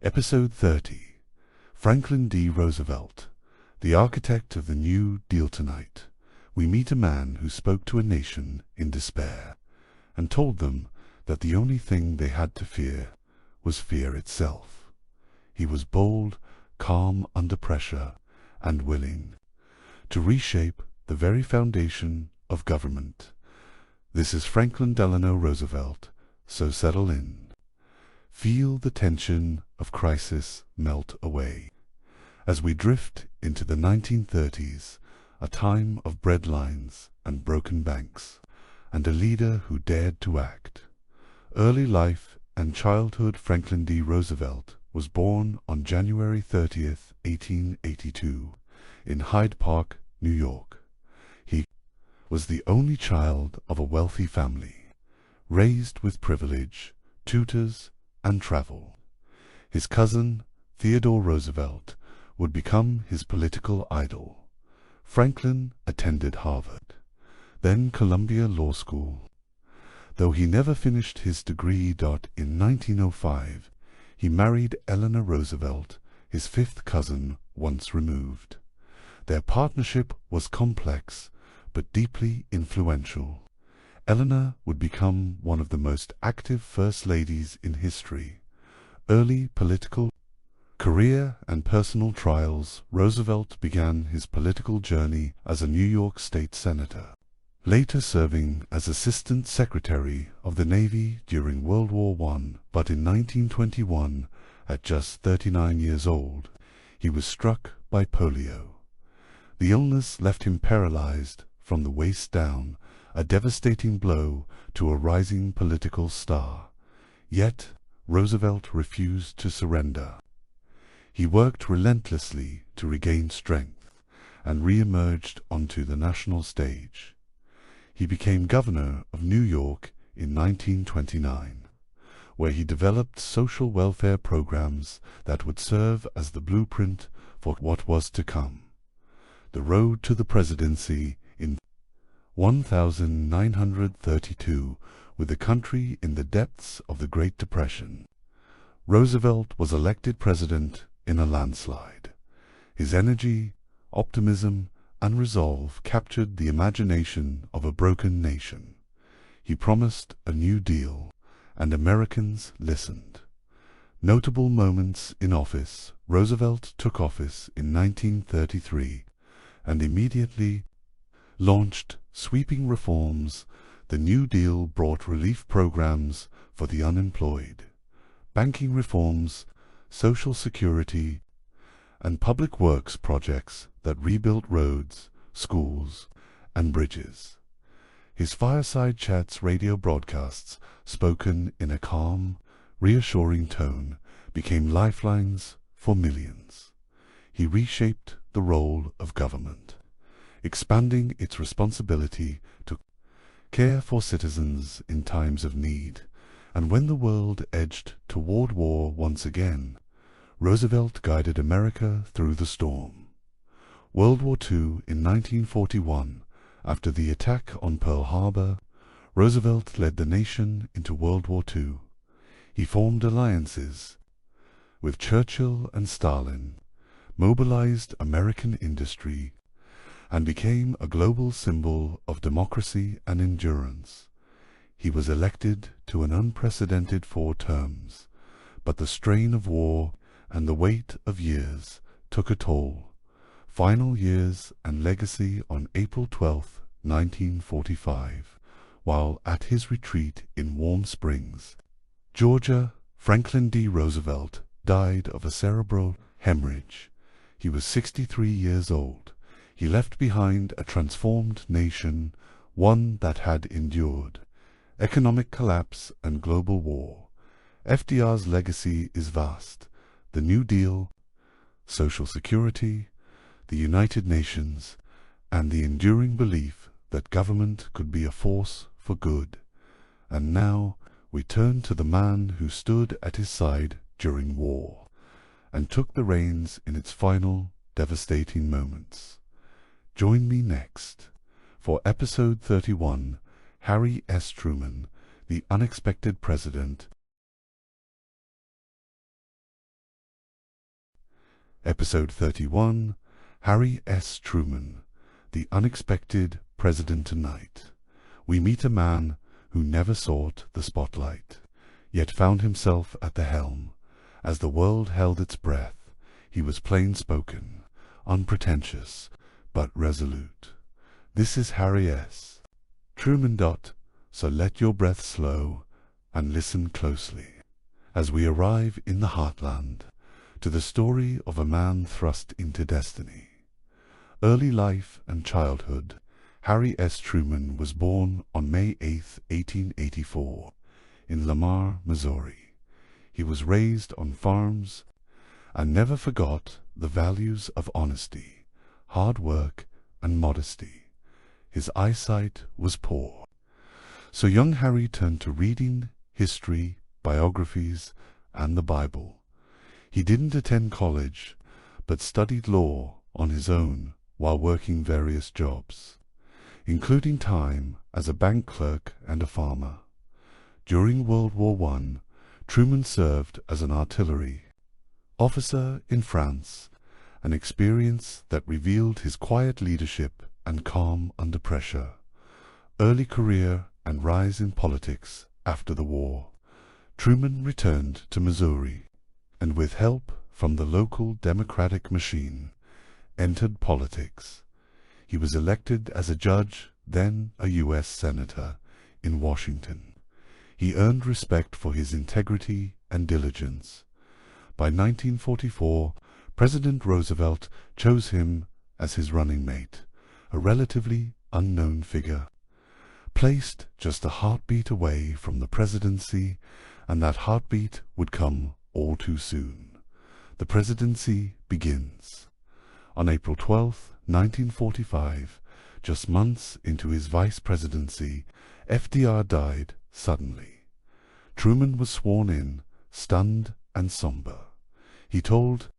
Episode 30, Franklin D. Roosevelt, the architect of the New Deal. Tonight, we meet a man who spoke to a nation in despair and told them that the only thing they had to fear was fear itself. He was bold, calm under pressure, and willing to reshape the very foundation of government. This is Franklin Delano Roosevelt, so settle in. Feel the tension of crisis melt away as we drift into the 1930s, a time of breadlines and broken banks, and a leader who dared to act. Early life and childhood. Franklin D. Roosevelt was born on January 30th, 1882, in Hyde Park, New York. He was the only child of a wealthy family, raised with privilege, tutors, and travel. His cousin, Theodore Roosevelt, would become his political idol. Franklin attended Harvard, then Columbia Law School. Though he never finished his degree. In 1905, he married Eleanor Roosevelt, his fifth cousin once removed. Their partnership was complex, but deeply influential. Eleanor would become one of the most active first ladies in history. Early political career and personal trials. Roosevelt began his political journey as a New York State Senator, later serving as Assistant Secretary of the Navy during World War I. But in 1921, at just 39 years old, he was struck by polio. The illness left him paralyzed from the waist down, a devastating blow to a rising political star. Yet Roosevelt refused to surrender. He worked relentlessly to regain strength and re-emerged onto the national stage. He became governor of New York in 1929, where he developed social welfare programs that would serve as the blueprint for what was to come. The road to the presidency in 1932, with the country in the depths of the Great Depression. Roosevelt was elected president in a landslide. His energy, optimism, and resolve captured the imagination of a broken nation. He promised a New Deal, and Americans listened. Notable moments in office. Roosevelt took office in 1933 and immediately launched sweeping reforms. The New Deal brought relief programs for the unemployed, banking reforms, Social Security, and public works projects that rebuilt roads, schools, and bridges. His fireside chats radio broadcasts, spoken in a calm, reassuring tone, became lifelines for millions. He reshaped the role of government, expanding its responsibility to care for citizens in times of need. And when the world edged toward war once again, Roosevelt guided America through the storm. World War II. In 1941, after the attack on Pearl Harbor, Roosevelt led the nation into World War II. He formed alliances with Churchill and Stalin, mobilized American industry, and became a global symbol of democracy and endurance. He was elected to an unprecedented 4 terms, but the strain of war and the weight of years took a toll. Final years and legacy. On April 12, 1945, while at his retreat in Warm Springs, Georgia, Franklin D. Roosevelt died of a cerebral hemorrhage. He was 63 years old. He left behind a transformed nation, one that had endured economic collapse and global war. FDR's legacy is vast. The New Deal, Social Security, the United Nations, and the enduring belief that government could be a force for good. And now we turn to the man who stood at his side during war, and took the reins in its final, devastating moments. Join me next for Episode 31, Harry S. Truman, the Unexpected President. Episode 31, Harry S. Truman, the Unexpected President. Tonight, we meet a man who never sought the spotlight, yet found himself at the helm. As the world held its breath, he was plain-spoken, unpretentious, but resolute. This is Harry S. Truman. So let your breath slow and listen closely as we arrive in the heartland to the story of a man thrust into destiny. Early life and childhood. Harry S. Truman was born on May 8, 1884, in Lamar, Missouri. He was raised on farms and never forgot the values of honesty, hard work, and modesty. His eyesight was poor, so young Harry turned to reading, history, biographies, and the Bible. He didn't attend college, but studied law on his own while working various jobs, including time as a bank clerk and a farmer. During World War I, Truman served as an artillery officer in France, an experience that revealed his quiet leadership and calm under pressure. Early career and rise in politics. After the war, Truman returned to Missouri, and with help from the local Democratic machine, entered politics. He was elected as a judge, then a U.S. Senator, in Washington. He earned respect for his integrity and diligence. By 1944, President Roosevelt chose him as his running mate, a relatively unknown figure, placed just a heartbeat away from the presidency, and that heartbeat would come all too soon. The presidency begins. On April 12, 1945, just months into his vice presidency, FDR died suddenly. Truman was sworn in, stunned and somber. He told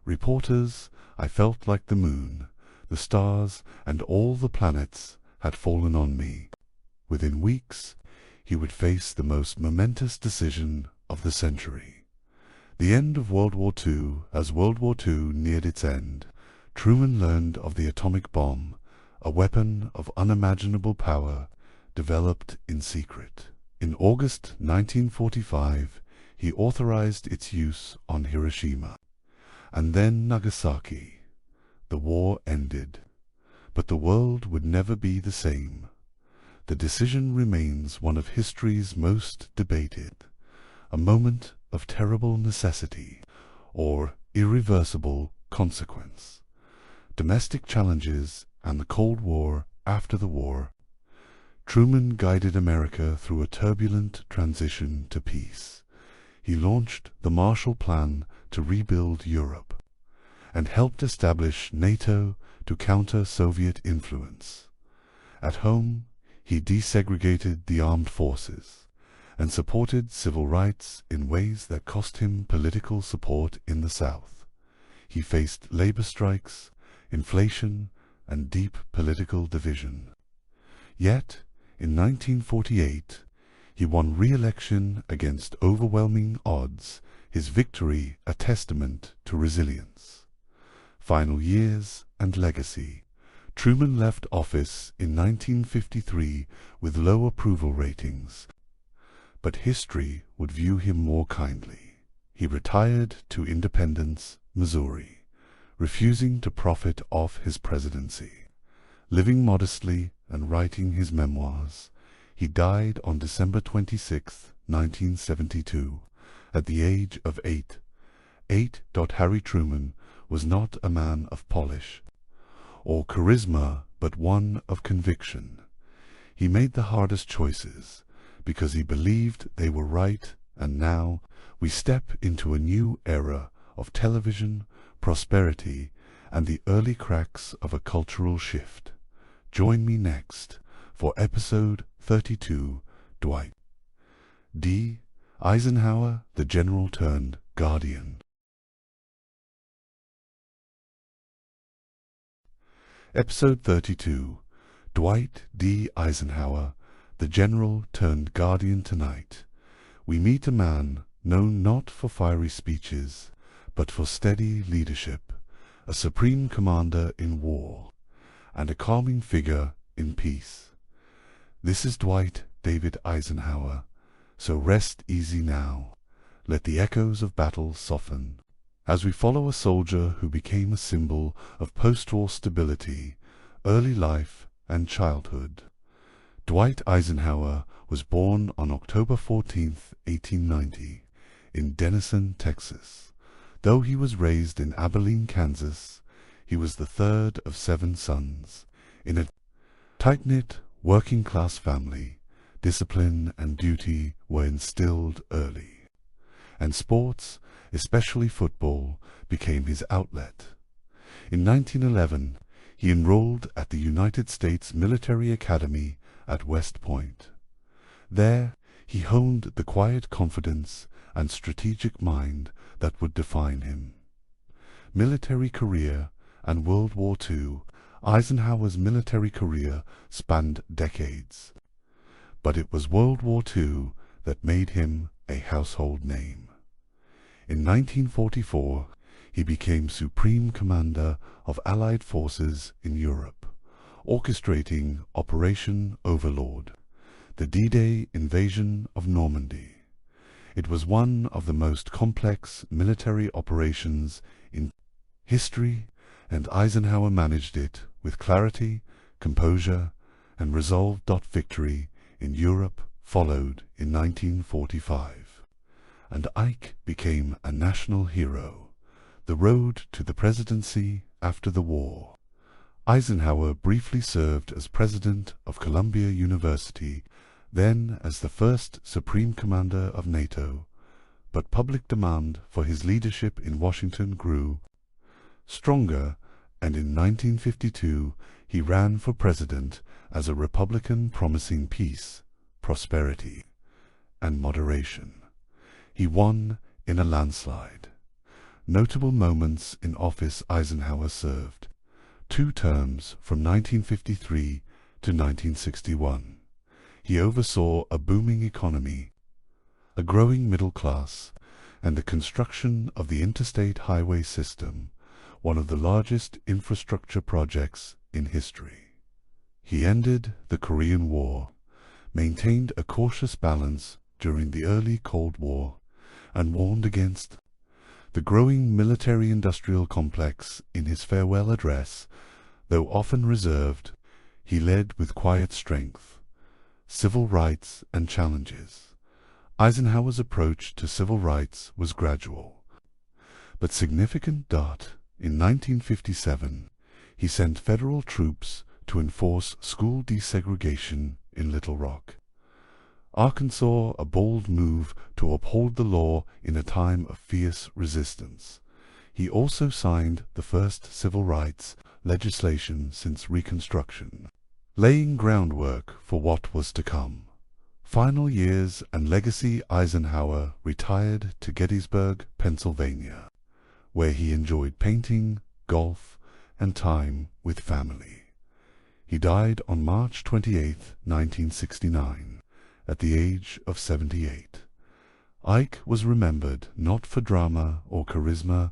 reporters, "I felt like the moon, the stars, and all the planets had fallen on me." Within weeks, he would face the most momentous decision of the century. The end of World War II. As World War II neared its end, Truman learned of the atomic bomb, a weapon of unimaginable power developed in secret. In August 1945, he authorized its use on Hiroshima, and then Nagasaki. The war ended, but the world would never be the same. The decision remains one of history's most debated, a moment of terrible necessity or irreversible consequence. Domestic challenges and the Cold War. After the war, Truman guided America through a turbulent transition to peace. He launched the Marshall Plan to rebuild Europe, and helped establish NATO to counter Soviet influence. At home, he desegregated the armed forces and supported civil rights in ways that cost him political support in the South. He faced labor strikes, inflation, and deep political division. Yet, in 1948, he won re-election against overwhelming odds, his victory a testament to resilience. Final years and legacy. Truman left office in 1953 with low approval ratings, but history would view him more kindly. He retired to Independence, Missouri, refusing to profit off his presidency. Living modestly and writing his memoirs, he died on December 26, 1972, at the age of 8. Harry Truman was not a man of polish or charisma, but one of conviction. He made the hardest choices because he believed they were right, and now we step into a new era of television, prosperity, and the early cracks of a cultural shift. Join me next for episode 32, Dwight D. Eisenhower, the General Turned Guardian. Episode 32, Dwight D. Eisenhower, the General Turned Guardian. Tonight, we meet a man known not for fiery speeches, but for steady leadership, a supreme commander in war, and a calming figure in peace. This is Dwight David Eisenhower, so rest easy now. Let the echoes of battle soften, as we follow a soldier who became a symbol of post-war stability, early life, and childhood. Dwight Eisenhower was born on October 14, 1890, in Denison, Texas. Though he was raised in Abilene, Kansas, he was the third of 7 sons. In a tight-knit, working-class family, discipline and duty were instilled early, and sports, especially football, became his outlet. In 1911, he enrolled at the United States Military Academy at West Point. There, he honed the quiet confidence and strategic mind that would define him. Military career and World War II. Eisenhower's military career spanned decades, but it was World War II that made him a household name. In 1944, he became Supreme Commander of Allied forces in Europe, orchestrating Operation Overlord, the D-Day invasion of Normandy. It was one of the most complex military operations in history, and Eisenhower managed it with clarity, composure, and resolve. Victory in Europe followed in 1945, and Ike became a national hero. The road to the presidency after the war. Eisenhower briefly served as president of Columbia University, then as the first Supreme Commander of NATO, but public demand for his leadership in Washington grew stronger, and in 1952 he ran for president as a Republican promising peace, prosperity, and moderation. He won in a landslide. Notable moments in office: Eisenhower served 2 terms from 1953 to 1961. He oversaw a booming economy, a growing middle class, and the construction of the interstate highway system, one of the largest infrastructure projects in history. He ended the Korean War, maintained a cautious balance during the early Cold War, and warned against the growing military-industrial complex. In his farewell address, though often reserved, he led with quiet strength. Civil rights and challenges. Eisenhower's approach to civil rights was gradual, but significant. In 1957, he sent federal troops to enforce school desegregation in Little Rock, Arkansas, a bold move to uphold the law in a time of fierce resistance. He also signed the first civil rights legislation since Reconstruction, laying groundwork for what was to come. Final years and legacy: Eisenhower retired to Gettysburg, Pennsylvania, where he enjoyed painting, golf, and time with family. He died on March 28, 1969, at the age of 78. Ike was remembered not for drama or charisma,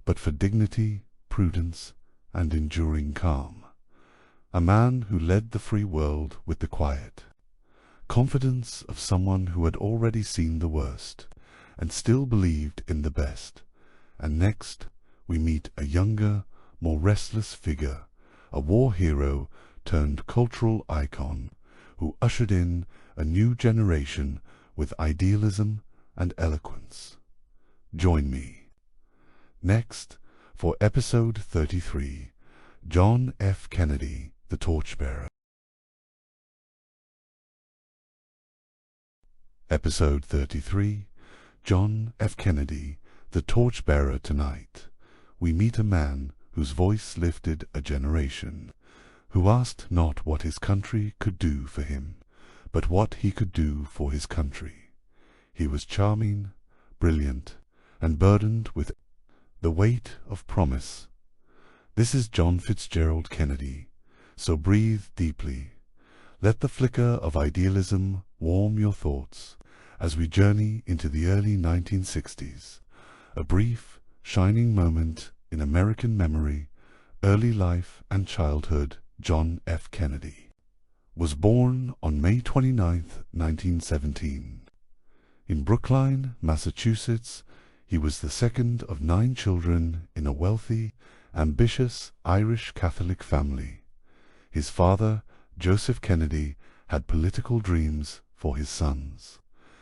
but for dignity, prudence, and enduring calm. A man who led the free world with the quiet confidence of someone who had already seen the worst and still believed in the best. And next, we meet a younger, more restless figure, a war hero turned cultural icon, who ushered in a new generation with idealism and eloquence. Join me next for episode 33, John F. Kennedy, the Torchbearer. Episode 33, John F. Kennedy, the Torchbearer. Tonight, we meet a man whose voice lifted a generation, who asked not what his country could do for him, but what he could do for his country. He was charming, brilliant, and burdened with the weight of promise. This is John Fitzgerald Kennedy, so breathe deeply. Let the flicker of idealism warm your thoughts as we journey into the early 1960s, a brief, shining moment in American memory. Early life and childhood. John F. Kennedy was born on May 29, 1917. In Brookline, Massachusetts, he was the second of 9 children in a wealthy, ambitious Irish Catholic family. His father, Joseph Kennedy, had political dreams for his sons,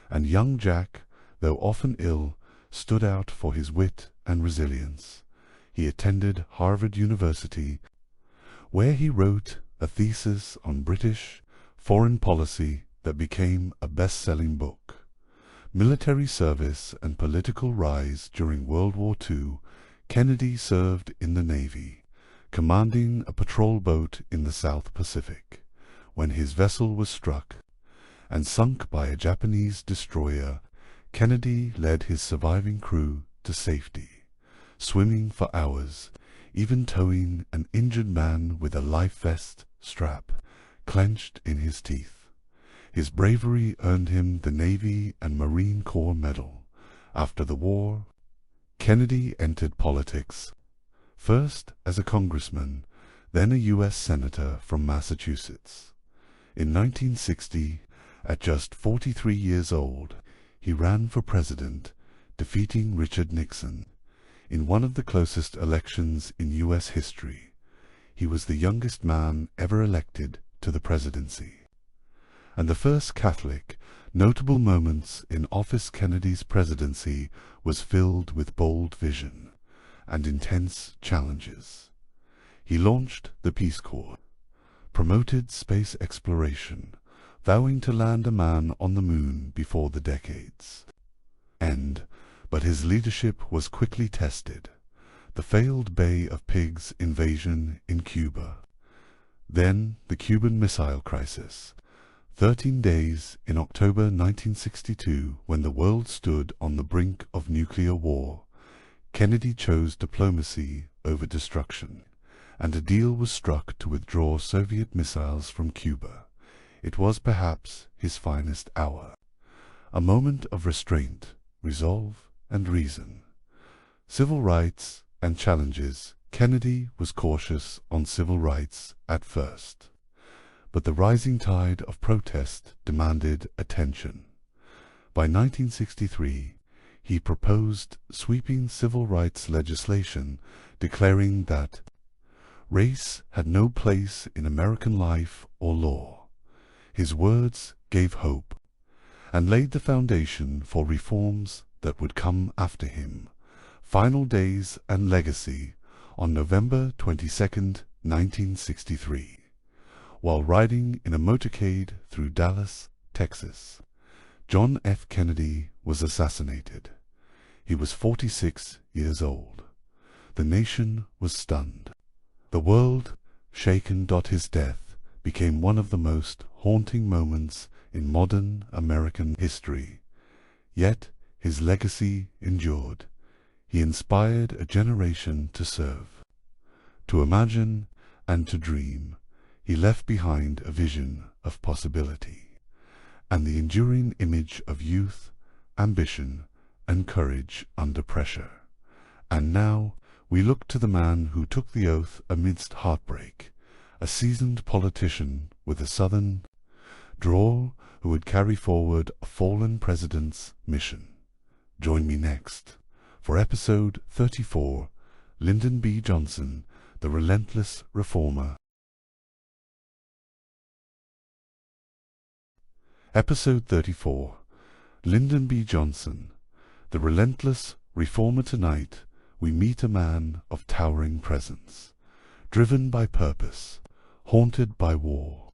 and young Jack, though often ill, stood out for his wit and resilience. He attended Harvard University, where he wrote a thesis on British foreign policy that became a best-selling book. Military service and political rise during World War II. Kennedy served in the Navy, commanding a patrol boat in the South Pacific, when his vessel was struck and sunk by a Japanese destroyer. Kennedy led his surviving crew to safety, swimming for hours, even towing an injured man with a life vest strap clenched in his teeth. His bravery earned him the Navy and Marine Corps Medal. After the war, Kennedy entered politics, first as a congressman, then a U.S. Senator from Massachusetts. In 1960, at just 43 years old, he ran for president, defeating Richard Nixon. In one of the closest elections in U.S. history, he was the youngest man ever elected to the presidency, and the first Catholic. Notable moments in office. Kennedy's presidency was filled with bold vision and intense challenges. He launched the Peace Corps, promoted space exploration, vowing to land a man on the moon before the decade's end. But his leadership was quickly tested. The failed Bay of Pigs invasion in Cuba. Then the Cuban Missile Crisis. 13 days in October 1962, when the world stood on the brink of nuclear war, Kennedy chose diplomacy over destruction, and a deal was struck to withdraw Soviet missiles from Cuba. It was perhaps his finest hour. A moment of restraint, resolve, and reason. Civil rights and challenges. Kennedy was cautious on civil rights at first, but the rising tide of protest demanded attention. By 1963, he proposed sweeping civil rights legislation, declaring that race had no place in American life or law. His words gave hope and laid the foundation for reforms that would come after him. Final days and legacy. On November 22, 1963, while riding in a motorcade through Dallas, Texas, John F. Kennedy was assassinated. He was 46 years old. The nation was stunned. The world shaken. His death became one of the most haunting moments in modern American history. Yet his legacy endured. He inspired a generation to serve, to imagine, and to dream. He left behind a vision of possibility, and the enduring image of youth, ambition, and courage under pressure. And now we look to the man who took the oath amidst heartbreak, a seasoned politician with a southern drawl who would carry forward a fallen president's mission. Join me next for episode 34, Lyndon B. Johnson, the Relentless Reformer. Episode 34, Lyndon B. Johnson, the Relentless Reformer. Tonight, we meet a man of towering presence, driven by purpose, haunted by war,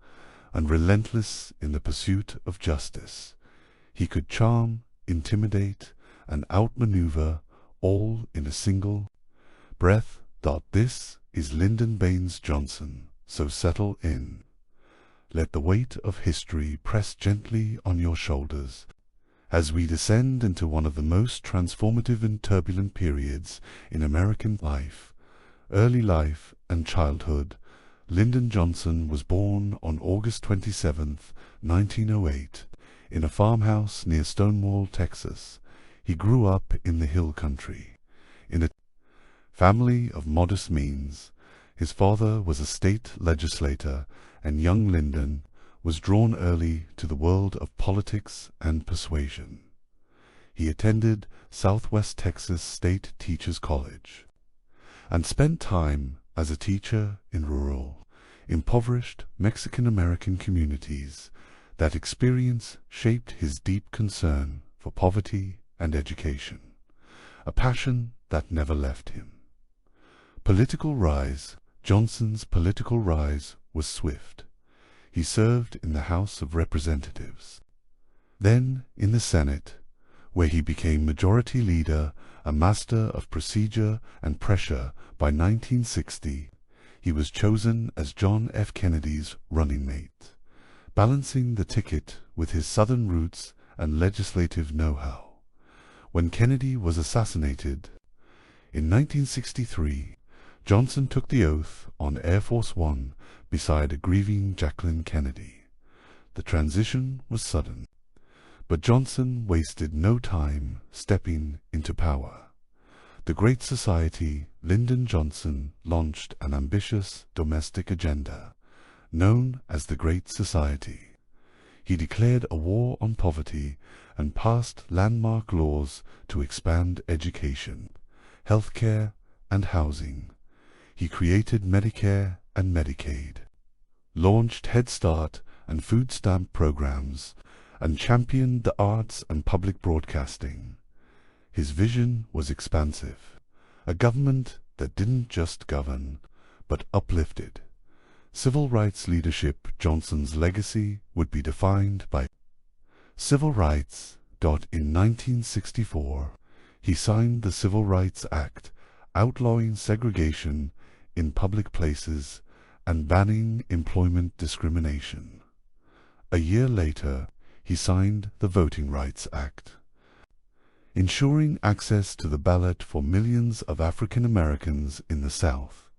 and relentless in the pursuit of justice. He could charm, intimidate, and outmaneuver all in a single breath. This is Lyndon Baines Johnson, so settle in. Let the weight of history press gently on your shoulders as we descend into one of the most transformative and turbulent periods in American life, early life and childhood. Lyndon Johnson was born on August 27, 1908, in a farmhouse near Stonewall, Texas. He grew up in the hill country, in a family of modest means. His father was a state legislator, and young Lyndon was drawn early to the world of politics and persuasion. He attended Southwest Texas State Teachers College and spent time as a teacher in rural, impoverished Mexican-American communities. That experience shaped his deep concern for poverty and education, a passion that never left him. Political rise. Johnson's political rise was swift. He served in the House of Representatives, then in the Senate, where he became Majority Leader, a master of procedure and pressure. By 1960, he was chosen as John F. Kennedy's running mate, balancing the ticket with his Southern roots and legislative know-how. When Kennedy was assassinated in 1963, Johnson took the oath on Air Force One beside a grieving Jacqueline Kennedy. The transition was sudden, but Johnson wasted no time stepping into power. The Great Society. Lyndon Johnson launched an ambitious domestic agenda, known as the Great Society. He declared a war on poverty and passed landmark laws to expand education, healthcare, and housing. He created Medicare and Medicaid, launched Head Start and food stamp programs, and championed the arts and public broadcasting. His vision was expansive, a government that didn't just govern, but uplifted. Civil rights leadership. Johnson's legacy would be defined by civil rights. In 1964, he signed the Civil Rights Act, outlawing segregation in public places and banning employment discrimination. A year later, he signed the Voting Rights Act, ensuring access to the ballot for millions of African Americans in the South.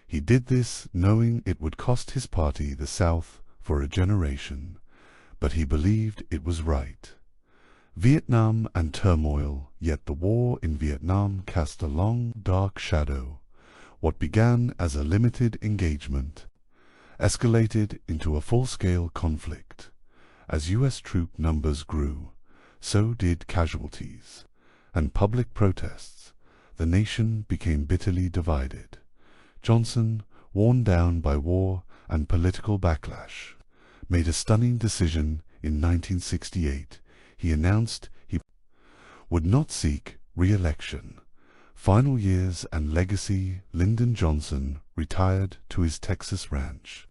He did this knowing it would cost his party, the South, for a generation, but he believed it was right. Vietnam and turmoil. Yet the war in Vietnam cast a long, dark shadow. What began as a limited engagement escalated into a full-scale conflict. As U.S. troop numbers grew, so did casualties and public protests. The nation became bitterly divided. Johnson, worn down by war and political backlash, made a stunning decision in 1968. He announced he would not seek re-election. Final years and legacy. Lyndon Johnson retired to his Texas ranch,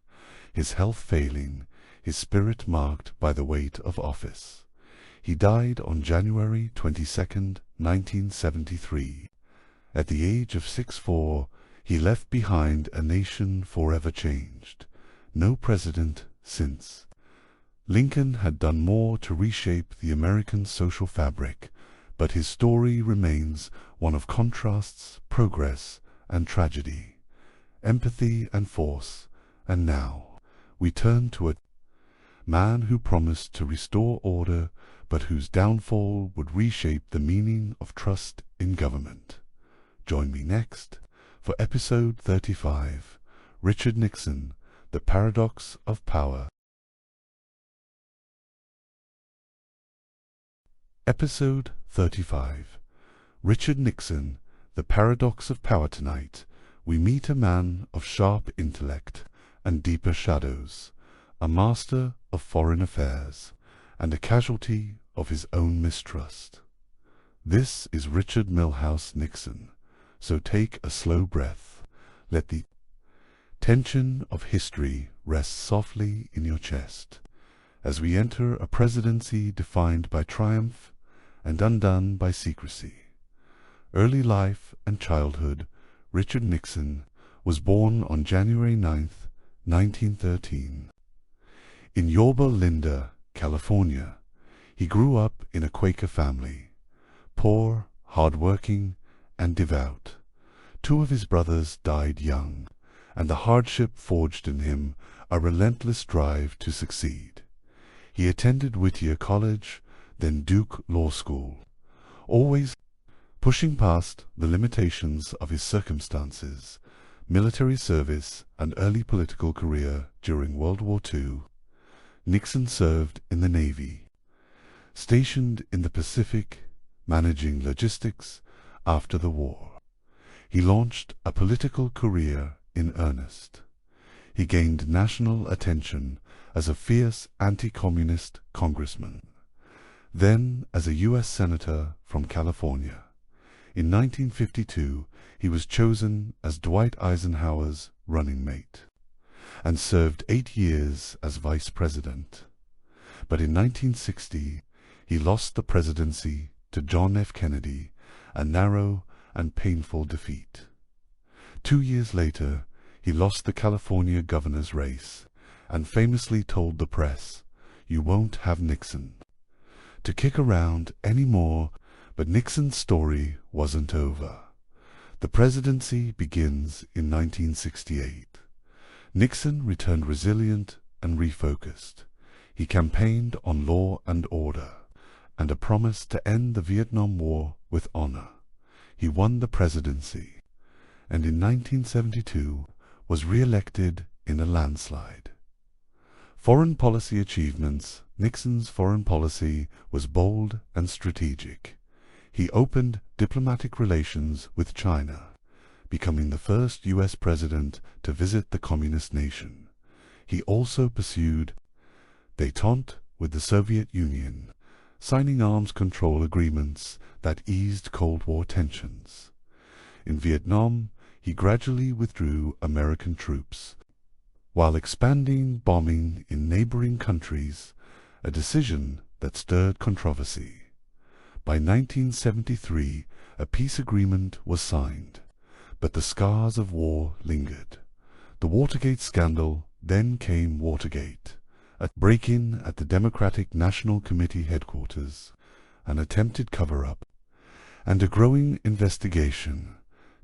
his health failing, his spirit marked by the weight of office. He died on January 22, 1973. At the age of 64, he left behind a nation forever changed. No president since. Lincoln had done more to reshape the American social fabric, but his story remains one of contrasts, progress, and tragedy, empathy and force. And now, we turn to a man who promised to restore order, but whose downfall would reshape the meaning of trust in government. Join me next for episode 35, Richard Nixon, The Paradox of Power. Episode 35, Richard Nixon, The Paradox of Power. Tonight, we meet a man of sharp intellect and deeper shadows, a master of foreign affairs, and a casualty of his own mistrust. This is Richard Milhous Nixon, so take a slow breath. Let the tension of history rest softly in your chest, as we enter a presidency defined by triumph and undone by secrecy. Early life and childhood. Richard Nixon, was born on January 9, 1913. In Yorba Linda, California, he grew up in a Quaker family, poor, hard-working, and devout. Two of his brothers died young, and the hardship forged in him a relentless drive to succeed. He attended Whittier College, then Duke Law School, always pushing past the limitations of his circumstances, military service, and early political career during World War II. Nixon served in the Navy, stationed in the Pacific, managing logistics after the war. He launched a political career in earnest. He gained national attention as a fierce anti-communist congressman, then as a U.S. Senator from California. In 1952, he was chosen as Dwight Eisenhower's running mate, and served 8 years as vice president. But in 1960, he lost the presidency to John F. Kennedy, a narrow and painful defeat. 2 years later, he lost the California governor's race, and famously told the press, "You won't have Nixon," to kick around any more. But Nixon's story wasn't over. The presidency begins in 1968. Nixon returned resilient and refocused. He campaigned on law and order, and a promise to end the Vietnam War with honor. He won the presidency, and in 1972 was re-elected in a landslide. Foreign policy achievements. Nixon's foreign policy was bold and strategic. He opened diplomatic relations with China, becoming the first U.S. president to visit the communist nation. He also pursued détente with the Soviet Union, signing arms control agreements that eased Cold War tensions. In Vietnam, he gradually withdrew American troops, while expanding bombing in neighboring countries, a decision that stirred controversy. By 1973, a peace agreement was signed, but the scars of war lingered. The Watergate scandal, then came Watergate, a break-in at the Democratic National Committee headquarters, an attempted cover-up, and a growing investigation.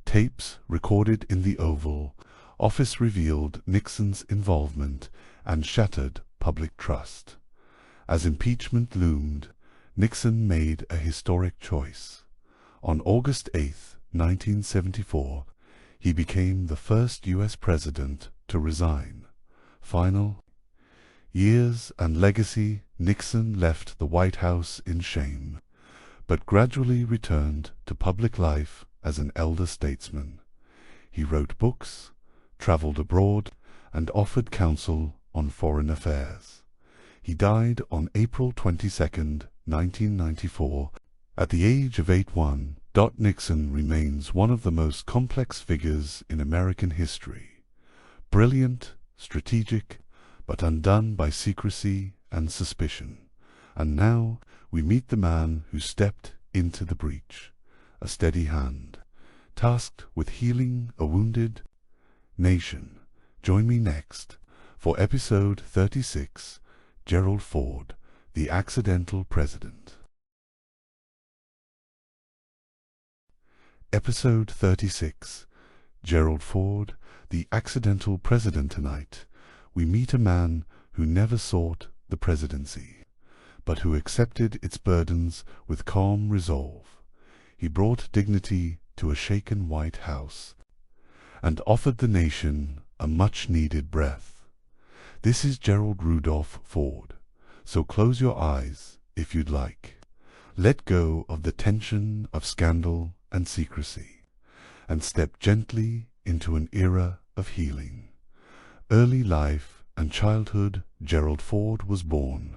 Tapes recorded in the Oval Office revealed Nixon's involvement and shattered public trust. As impeachment loomed, Nixon made a historic choice. On August 8, 1974, he became the first U.S. president to resign. Final years and legacy. Nixon left the White House in shame, but gradually returned to public life as an elder statesman. He wrote books, traveled abroad, and offered counsel on foreign affairs. He died on April 22, 1994, at the age of 81. Nixon remains one of the most complex figures in American history. Brilliant, strategic, but undone by secrecy and suspicion. And now we meet the man who stepped into the breach, a steady hand, tasked with healing a wounded nation. Join me next for episode 36, Gerald Ford, the Accidental President. Episode 36, Gerald Ford, the Accidental President. Tonight, we meet a man who never sought the presidency, but who accepted its burdens with calm resolve. He brought dignity to a shaken White House, and offered the nation a much-needed breath. This is Gerald Rudolph Ford, so close your eyes if you'd like. Let go of the tension of scandal and secrecy, and step gently into an era of healing. Early life and childhood. Gerald Ford was born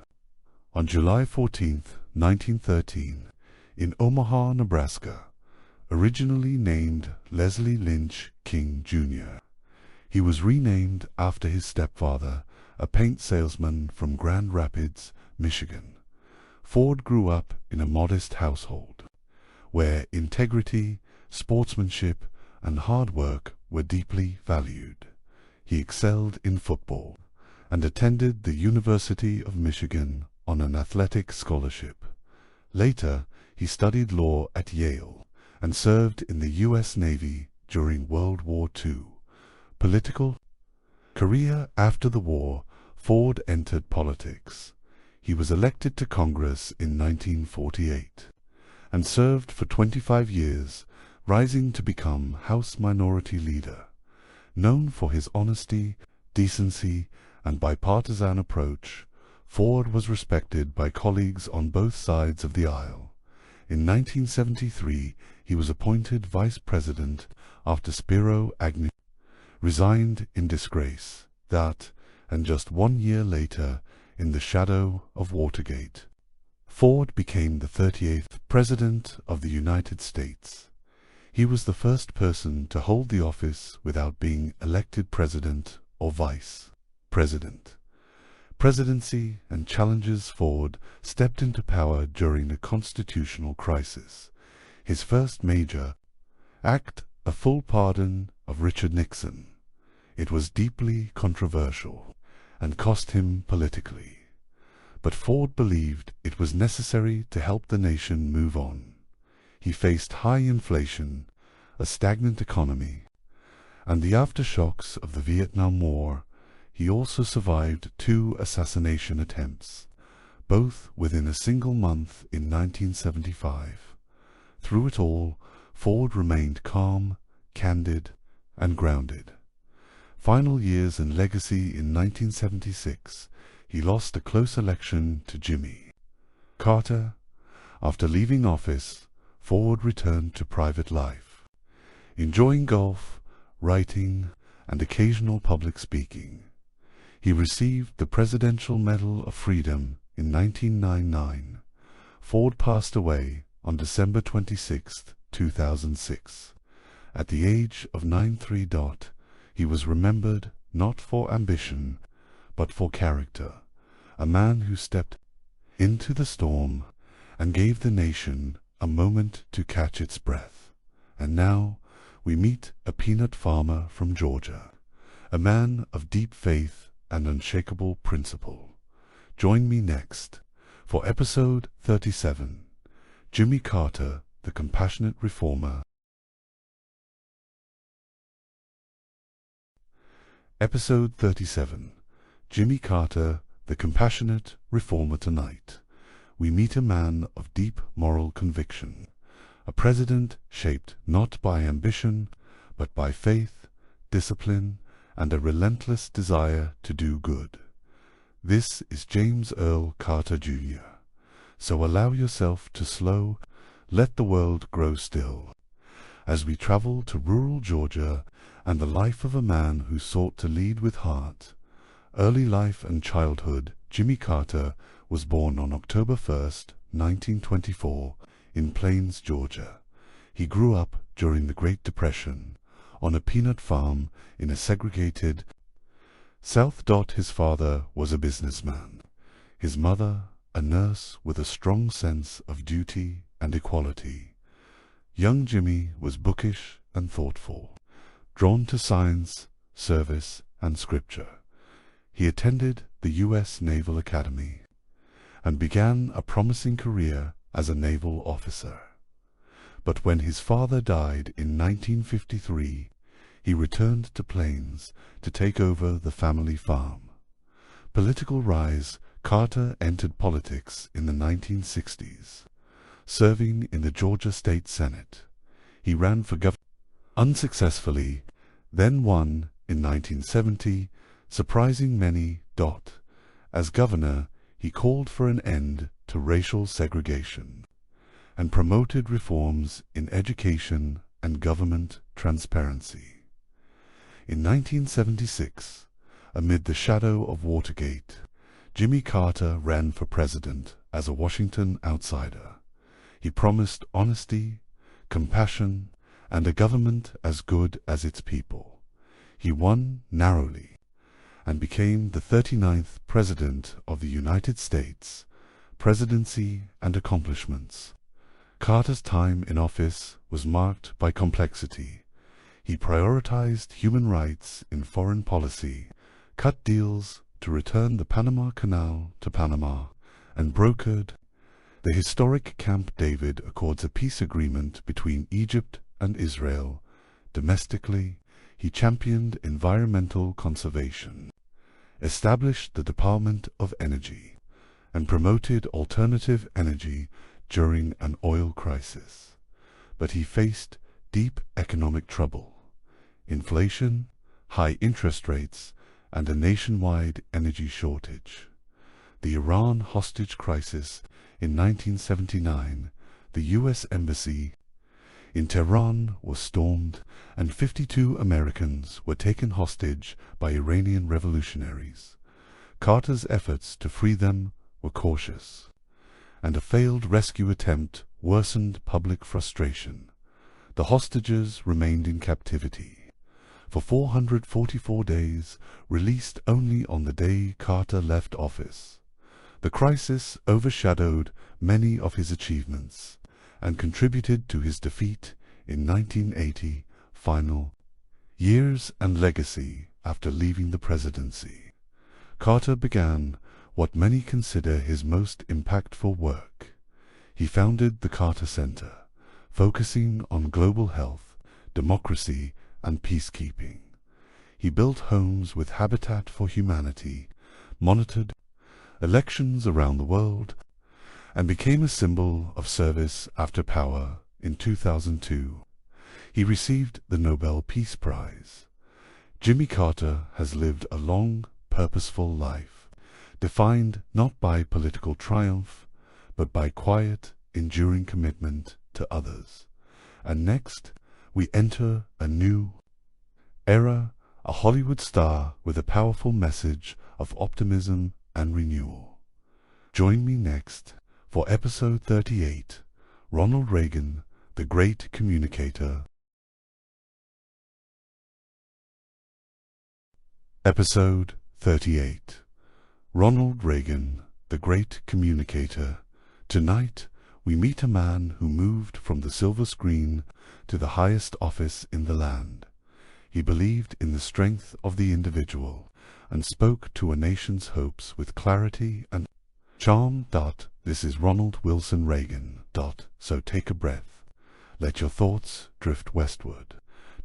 on July 14, 1913, in Omaha, Nebraska, originally named Leslie Lynch King, Jr. He was renamed after his stepfather, a paint salesman from Grand Rapids, Michigan. Ford grew up in a modest household, where integrity, sportsmanship, and hard work were deeply valued. He excelled in football and attended the University of Michigan on an athletic scholarship. Later, he studied law at Yale and served in the U.S. Navy during World War II. Political career. After the war, Ford entered politics. He was elected to Congress in 1948 and served for 25 years, rising to become House Minority Leader. Known for his honesty, decency, and bipartisan approach, Ford was respected by colleagues on both sides of the aisle. In 1973, he was appointed vice president after Spiro Agnew resigned in disgrace. That, and just 1 year later, in the shadow of Watergate, Ford became the 38th President of the United States. He was the first person to hold the office without being elected president or vice president. Presidency and challenges. Ford stepped into power during the constitutional crisis. His first major act, a full pardon of Richard Nixon. It was deeply controversial and cost him politically. But Ford believed it was necessary to help the nation move on. He faced high inflation, a stagnant economy, and the aftershocks of the Vietnam War. He also survived 2 assassination attempts, both within a single month in 1975. Through it all, Ford remained calm, candid, and grounded. Final years and legacy. In 1976, he lost a close election to Jimmy Carter. After leaving office, Ford returned to private life, enjoying golf, writing, and occasional public speaking. He received the Presidential Medal of Freedom in 1999. Ford passed away on December 26, 2006. At the age of 93. He was remembered not for ambition, but for character, a man who stepped into the storm and gave the nation a moment to catch its breath. And now we meet a peanut farmer from Georgia, a man of deep faith and unshakable principle. Join me next for episode 37, Jimmy Carter, the Compassionate Reformer. Episode 37, Jimmy Carter, the Compassionate Reformer. Tonight, we meet a man of deep moral conviction, a president shaped not by ambition, but by faith, discipline, and a relentless desire to do good. This is James Earl Carter Jr. So allow yourself to slow, let the world grow still, as we travel to rural Georgia and the life of a man who sought to lead with heart. Early life and childhood. Jimmy Carter was born on October 1st, 1924, in Plains, Georgia. He grew up during the Great Depression on a peanut farm in a segregated South. His father was a businessman, his mother a nurse with a strong sense of duty and equality. Young Jimmy was bookish and thoughtful, drawn to science, service, and scripture. He attended the U.S. Naval Academy and began a promising career as a naval officer. But when his father died in 1953, he returned to Plains to take over the family farm. Political rise. Carter entered politics in the 1960s, serving in the Georgia State Senate. He ran for governor unsuccessfully, then won in 1970, surprising many. As governor, he called for an end to racial segregation and promoted reforms in education and government transparency. In 1976, amid the shadow of Watergate, Jimmy Carter ran for president as a Washington outsider. He promised honesty, compassion, and a government as good as its people. He won narrowly and became the 39th President of the United States. Presidency and accomplishments. Carter's time in office was marked by complexity. He prioritized human rights in foreign policy, cut deals to return the Panama Canal to Panama, and brokered the historic Camp David Accords, a peace agreement between Egypt and Israel. Domestically, he championed environmental conservation, established the Department of Energy, and promoted alternative energy during an oil crisis. But he faced deep economic trouble, inflation, high interest rates, and a nationwide energy shortage. The Iran hostage crisis in 1979, the U.S. Embassy in Tehran was stormed, and 52 Americans were taken hostage by Iranian revolutionaries. Carter's efforts to free them were cautious, and a failed rescue attempt worsened public frustration. The hostages remained in captivity for 444 days, released only on the day Carter left office. The crisis overshadowed many of his achievements and contributed to his defeat in 1980. Final years and legacy. After leaving the presidency, Carter began what many consider his most impactful work. He founded the Carter Center, focusing on global health, democracy, and peacekeeping. He built homes with Habitat for Humanity, monitored elections around the world, and became a symbol of service after power. In 2002, he received the Nobel Peace Prize. Jimmy Carter has lived a long, purposeful life, defined not by political triumph, but by quiet, enduring commitment to others. And next, we enter a new era, a Hollywood star with a powerful message of optimism and renewal. Join me next for episode 38, Ronald Reagan, the Great Communicator. Episode 38, Ronald Reagan, the Great Communicator. Tonight, we meet a man who moved from the silver screen to the highest office in the land. He believed in the strength of the individual and spoke to a nation's hopes with clarity and charm. This is Ronald Wilson Reagan. So take a breath. Let your thoughts drift westward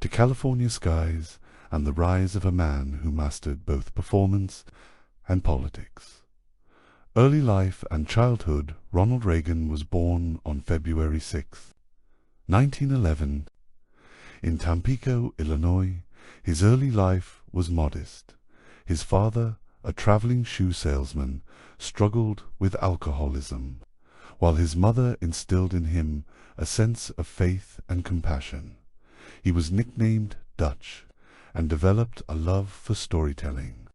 to California skies and the rise of a man who mastered both performance and politics. Early life and childhood. Ronald Reagan was born on February 6, 1911, in Tampico, Illinois. His early life was modest. His father, a traveling shoe salesman, struggled with alcoholism, while his mother instilled in him a sense of faith and compassion. He was nicknamed Dutch and developed a love for storytelling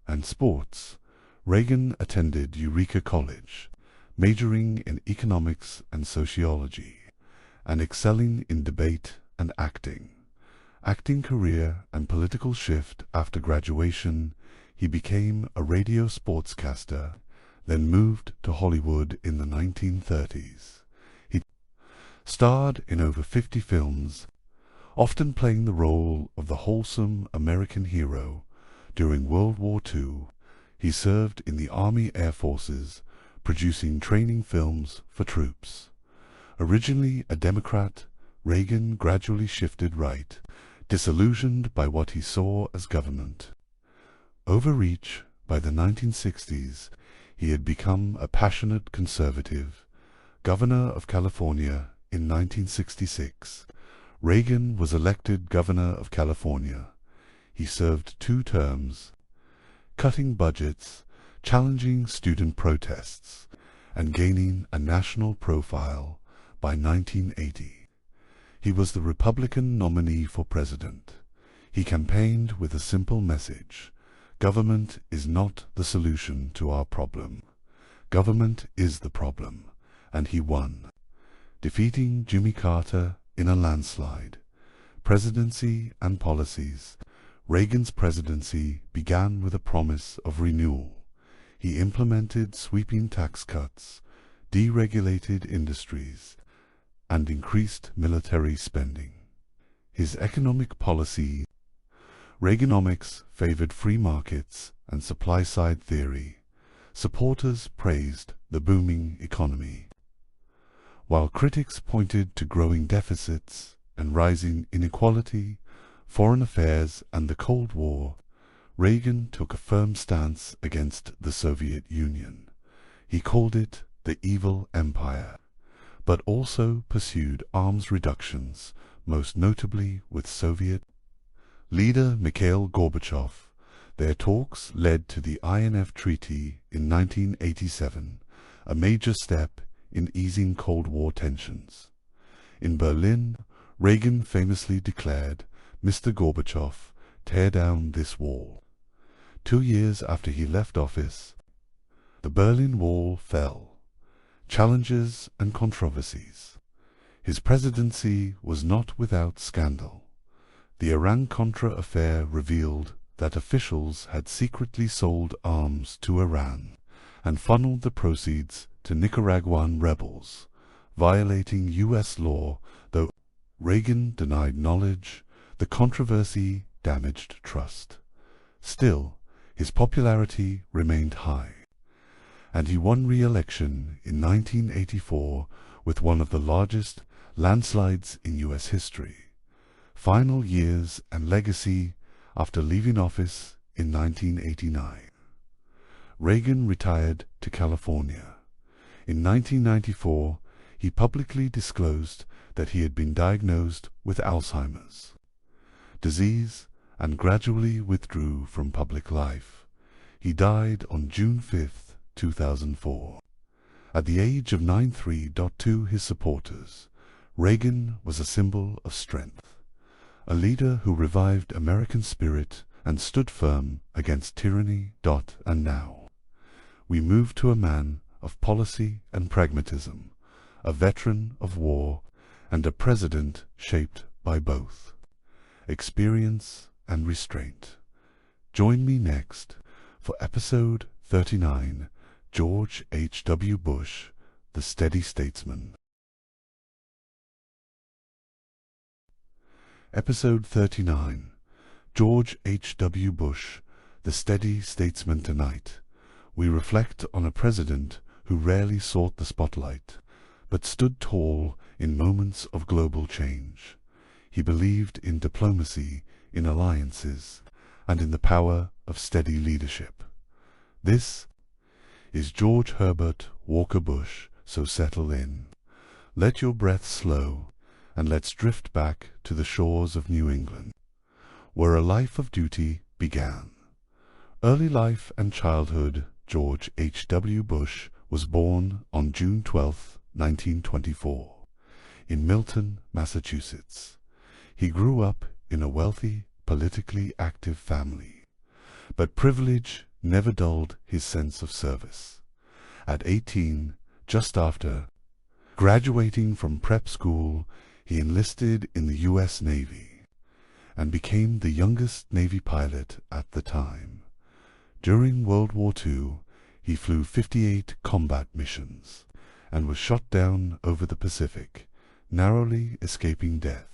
and sports. Reagan attended Eureka College, majoring in economics and sociology, and excelling in debate and acting. Acting career and political shift. After graduation, he became a radio sportscaster, then moved to Hollywood in the 1930s. He starred in over 50 films, often playing the role of the wholesome American hero. During World War II, he served in the Army Air Forces, producing training films for troops. Originally a Democrat, Reagan gradually shifted right, disillusioned by what he saw as government overreach. By the 1960s, he had become a passionate conservative. Governor of California in 1966, Reagan was elected governor of California. He served 2 terms, cutting budgets, challenging student protests, and gaining a national profile. By 1980, he was the Republican nominee for president. He campaigned with a simple message: government is not the solution to our problem. Government is the problem. And he won, defeating Jimmy Carter in a landslide. Presidency and policies. Reagan's presidency began with a promise of renewal. He implemented sweeping tax cuts, deregulated industries, and increased military spending. His economic policy, Reaganomics, favored free markets and supply-side theory. Supporters praised the booming economy, while critics pointed to growing deficits and rising inequality, foreign affairs and the Cold War. Reagan took a firm stance against the Soviet Union. He called it the evil empire, but also pursued arms reductions, most notably with Soviet leader Mikhail Gorbachev. Their talks led to the INF Treaty in 1987, a major step in easing Cold War tensions. In Berlin, Reagan famously declared, "Mr. Gorbachev, tear down this wall." 2 years after he left office, the Berlin Wall fell. Challenges and controversies. His presidency was not without scandal. The Iran-Contra affair revealed that officials had secretly sold arms to Iran and funneled the proceeds to Nicaraguan rebels, violating U.S. law. Though Reagan denied knowledge, the controversy damaged trust. Still, his popularity remained high, and he won re-election in 1984 with one of the largest landslides in U.S. history. Final years and legacy. After leaving office in 1989, Reagan retired to California. In 1994, he publicly disclosed that he had been diagnosed with Alzheimer's disease and gradually withdrew from public life. He died on June 5, 2004. At the age of 93. To his supporters, Reagan was a symbol of strength, a leader who revived American spirit and stood firm against tyranny. And now, we move to a man of policy and pragmatism, a veteran of war, and a president shaped by both experience and restraint. Join me next for episode 39, George H.W. Bush, the Steady Statesman. Episode 39, George H.W. Bush, the Steady Statesman. Tonight, we reflect on a president who rarely sought the spotlight, but stood tall in moments of global change. He believed in diplomacy, in alliances, and in the power of steady leadership. This is George Herbert Walker Bush, so settle in. Let your breath slow, and let's drift back to the shores of New England, where a life of duty began. Early life and childhood. George H.W. Bush was born on June 12, 1924, in Milton, Massachusetts. He grew up in a wealthy, politically active family, but privilege never dulled his sense of service. At 18, just after graduating from prep school, he enlisted in the U.S. Navy and became the youngest Navy pilot at the time. During World War II, he flew 58 combat missions and was shot down over the Pacific, narrowly escaping death.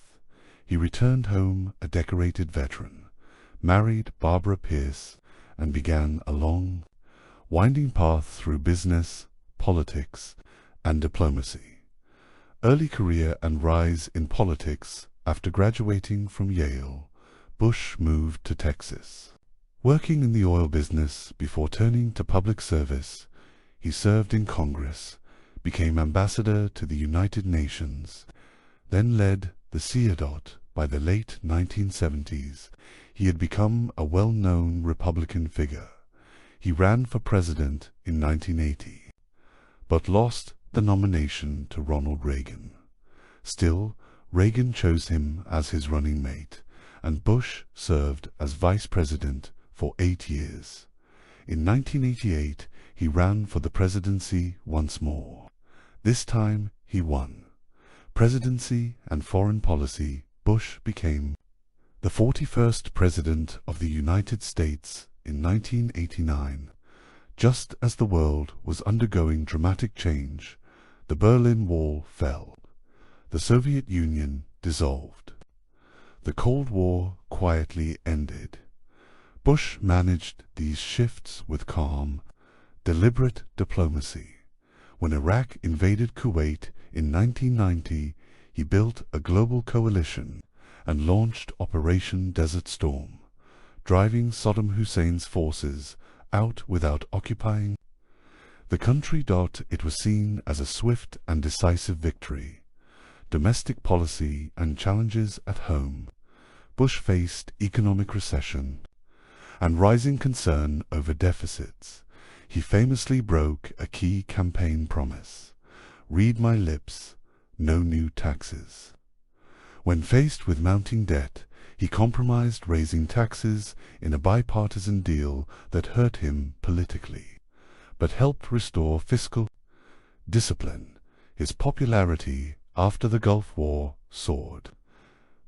He returned home a decorated veteran, married Barbara Pierce, and began a long, winding path through business, politics, and diplomacy. Early career and rise in politics. After graduating from Yale, Bush moved to Texas. Working in the oil business before turning to public service, he served in Congress, became ambassador to the United Nations, then led the CIADOT. By the late 1970s, he had become a well-known Republican figure. He ran for president in 1980, but lost the nomination to Ronald Reagan. Still, Reagan chose him as his running mate, and Bush served as vice president for 8 years. In 1988, he ran for the presidency once more. This time, he won. Presidency and foreign policy. Bush became the 41st President of the United States in 1989. Just as the world was undergoing dramatic change, the Berlin Wall fell. The Soviet Union dissolved. The Cold War quietly ended. Bush managed these shifts with calm, deliberate diplomacy. When Iraq invaded Kuwait in 1990, he built a global coalition and launched Operation Desert Storm, driving Saddam Hussein's forces out without occupying the country. It was seen as a swift and decisive victory. Domestic policy and challenges at home. Bush faced economic recession and rising concern over deficits. He famously broke a key campaign promise: "Read my lips, no new taxes." When faced with mounting debt, he compromised raising taxes in a bipartisan deal that hurt him politically, but helped restore fiscal discipline. His popularity after the Gulf War soared,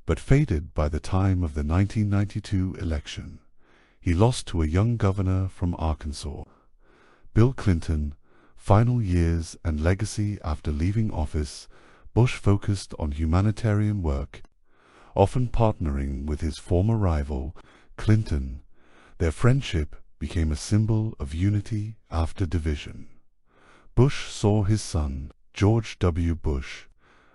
but faded by the time of the 1992 election. He lost to a young governor from Arkansas. Bill Clinton. Final years and legacy. After leaving office, Bush focused on humanitarian work, often partnering with his former rival, Clinton. Their friendship became a symbol of unity after division. Bush saw his son, George W. Bush,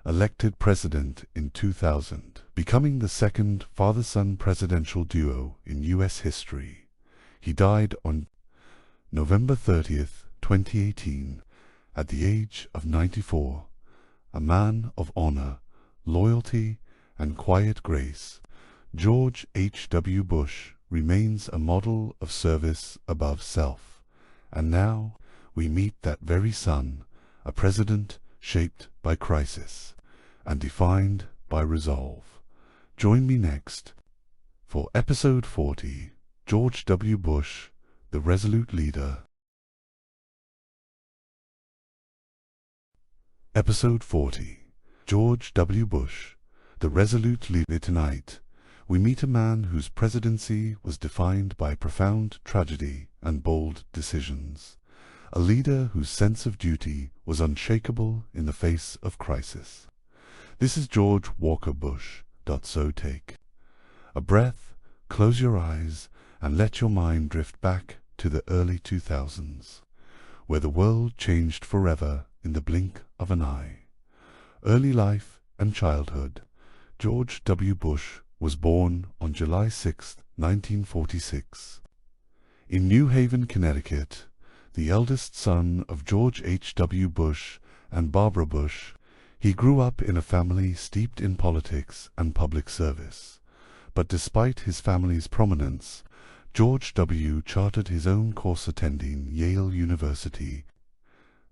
elected president in 2000, becoming the second father-son presidential duo in U.S. history. He died on November 30th, 2018, at the age of 94, a man of honor, loyalty, and quiet grace. George H.W. Bush remains a model of service above self. And now we meet that very son, a president shaped by crisis and defined by resolve. Join me next for episode 40, George W. Bush, the Resolute Leader. Episode 40, George W. Bush, the Resolute Leader. Tonight, we meet a man whose presidency was defined by profound tragedy and bold decisions. A leader whose sense of duty was unshakable in the face of crisis. This is George Walker Bush. So take a breath, close your eyes, and let your mind drift back to the early 2000s, where the world changed forever in the blink of an eye. Early life and childhood. George W. Bush was born on July 6, 1946. In New Haven, Connecticut, the eldest son of George H. W. Bush and Barbara Bush, he grew up in a family steeped in politics and public service. But despite his family's prominence, George W. charted his own course, attending Yale University,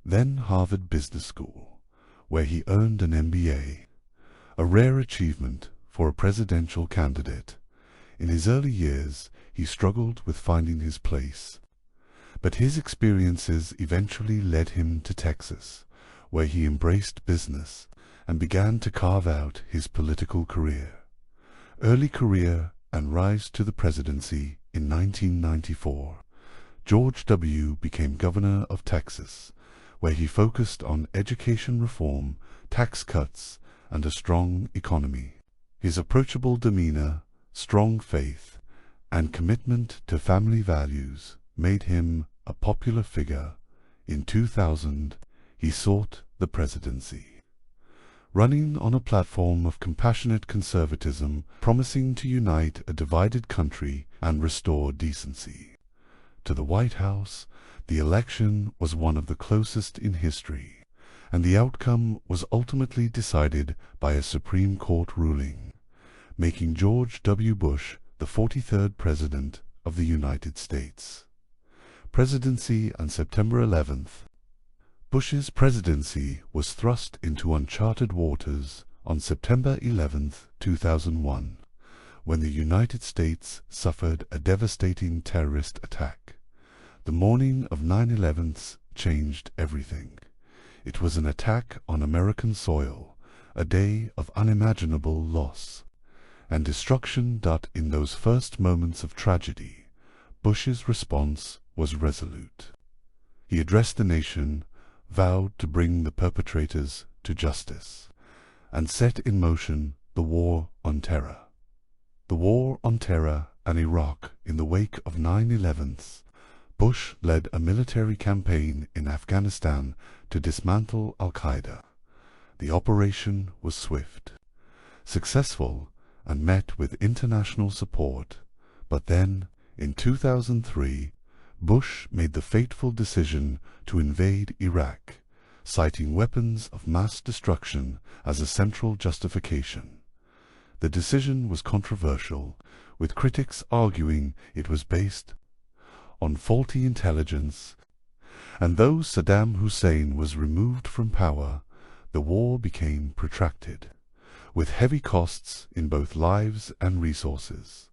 then Harvard Business School, where he earned an MBA, a rare achievement for a presidential candidate. In his early years, he struggled with finding his place, but his experiences eventually led him to Texas, where he embraced business and began to carve out his political career. Early career and rise to the presidency. In 1994, George W. became governor of Texas, where he focused on education reform, tax cuts, and a strong economy. His approachable demeanor, strong faith, and commitment to family values made him a popular figure. In 2000, he sought the presidency, running on a platform of compassionate conservatism, promising to unite a divided country and restore decency. To the White House, the election was one of the closest in history, and the outcome was ultimately decided by a Supreme Court ruling, making George W. Bush the 43rd President of the United States. Presidency on September 11th. Bush's presidency was thrust into uncharted waters on September 11, 2001, when the United States suffered a devastating terrorist attack. The morning of 9/11 changed everything. It was an attack on American soil, a day of unimaginable loss and destruction. In those first moments of tragedy, Bush's response was resolute. He addressed the nation, vowed to bring the perpetrators to justice, and set in motion the war on terror. The War on Terror and Iraq. In the wake of 9/11, Bush led a military campaign in Afghanistan to dismantle al-Qaeda. The operation was swift, successful, and met with international support. But then, in 2003, Bush made the fateful decision to invade Iraq, citing weapons of mass destruction as a central justification. The decision was controversial, with critics arguing it was based on faulty intelligence, and though Saddam Hussein was removed from power, the war became protracted, with heavy costs in both lives and resources.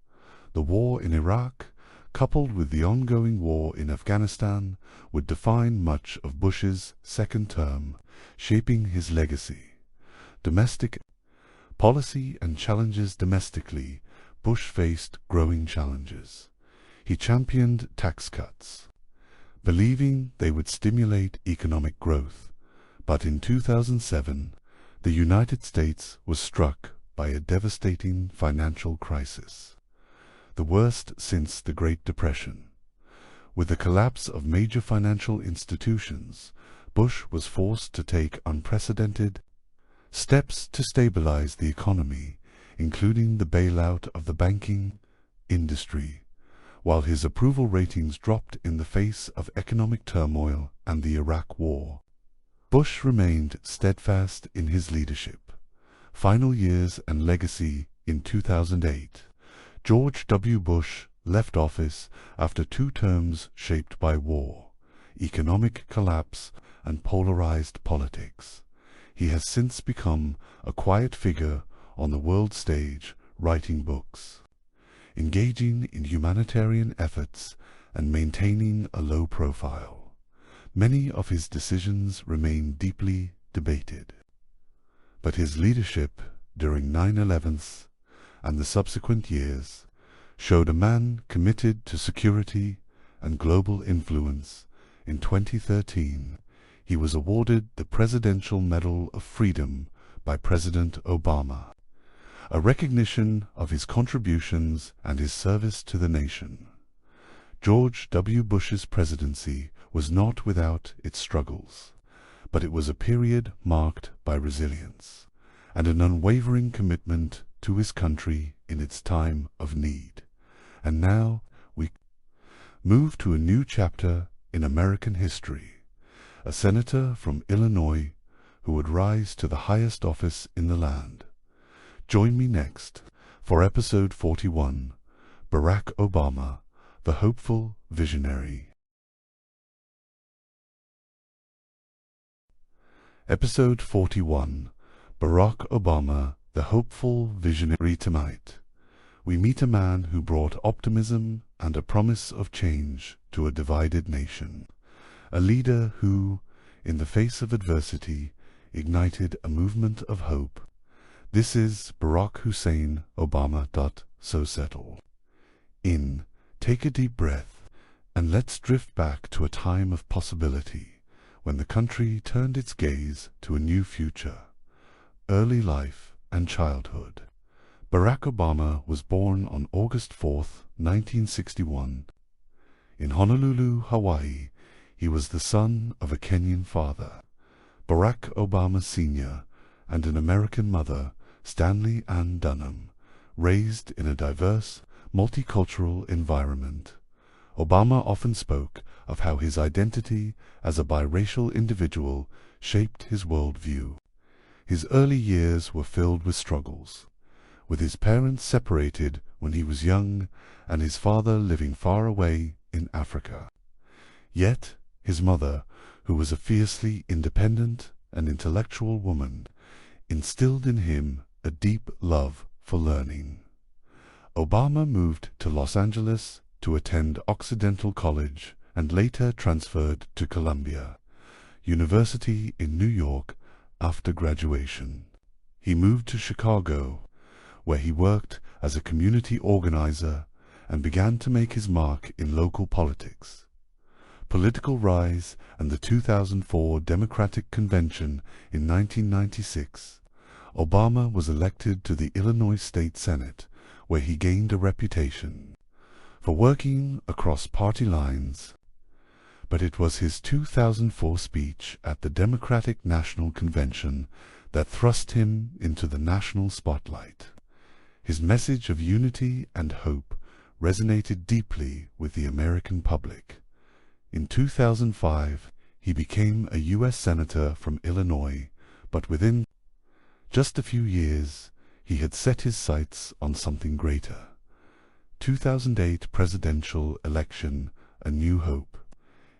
The war in Iraq, coupled with the ongoing war in Afghanistan, would define much of Bush's second term, shaping his legacy. Domestic policy and challenges. Domestically, Bush faced growing challenges. He championed tax cuts, believing they would stimulate economic growth. But in 2007, the United States was struck by a devastating financial crisis, the worst since the Great Depression. With the collapse of major financial institutions, Bush was forced to take unprecedented steps to stabilize the economy, including the bailout of the banking industry, while his approval ratings dropped in the face of economic turmoil and the Iraq War. Bush remained steadfast in his leadership. Final years and legacy. In 2008, George W. Bush left office after 2 terms shaped by war, economic collapse, and polarized politics. He has since become a quiet figure on the world stage, writing books, engaging in humanitarian efforts, and maintaining a low profile. Many of his decisions remain deeply debated, but his leadership during 9/11 and the subsequent years showed a man committed to security and global influence. In 2013, he was awarded the Presidential Medal of Freedom by President Obama, a recognition of his contributions and his service to the nation. George W. Bush's presidency was not without its struggles, but it was a period marked by resilience and an unwavering commitment to his country in its time of need. And now we move to a new chapter in American history. A senator from Illinois who would rise to the highest office in the land. Join me next for episode 41, Barack Obama, the hopeful visionary. Episode 41, Barack Obama, the hopeful visionary. Tonight, we meet a man who brought optimism and a promise of change to a divided nation. A leader who, in the face of adversity, ignited a movement of hope. This is Barack Hussein Obama. So settle in, take a deep breath, and let's drift back to a time of possibility, when the country turned its gaze to a new future. Early life and childhood. Barack Obama was born on August 4th, 1961. In Honolulu, Hawaii, he was the son of a Kenyan father, Barack Obama Sr., and an American mother, Stanley Ann Dunham, raised in a diverse, multicultural environment. Obama often spoke of how his identity as a biracial individual shaped his worldview. His early years were filled with struggles, with his parents separated when he was young and his father living far away in Africa. Yet, his mother, who was a fiercely independent and intellectual woman, instilled in him a deep love for learning. Obama moved to Los Angeles to attend Occidental College and later transferred to Columbia University in New York after graduation. He moved to Chicago, where he worked as a community organizer and began to make his mark in local politics. Political rise and the 2004 Democratic Convention in 1996, Obama was elected to the Illinois State Senate, where he gained a reputation for working across party lines. But it was his 2004 speech at the Democratic National Convention that thrust him into the national spotlight. His message of unity and hope resonated deeply with the American public. In 2005, he became a U.S. Senator from Illinois, but within just a few years, he had set his sights on something greater. 2008 presidential election, A New Hope.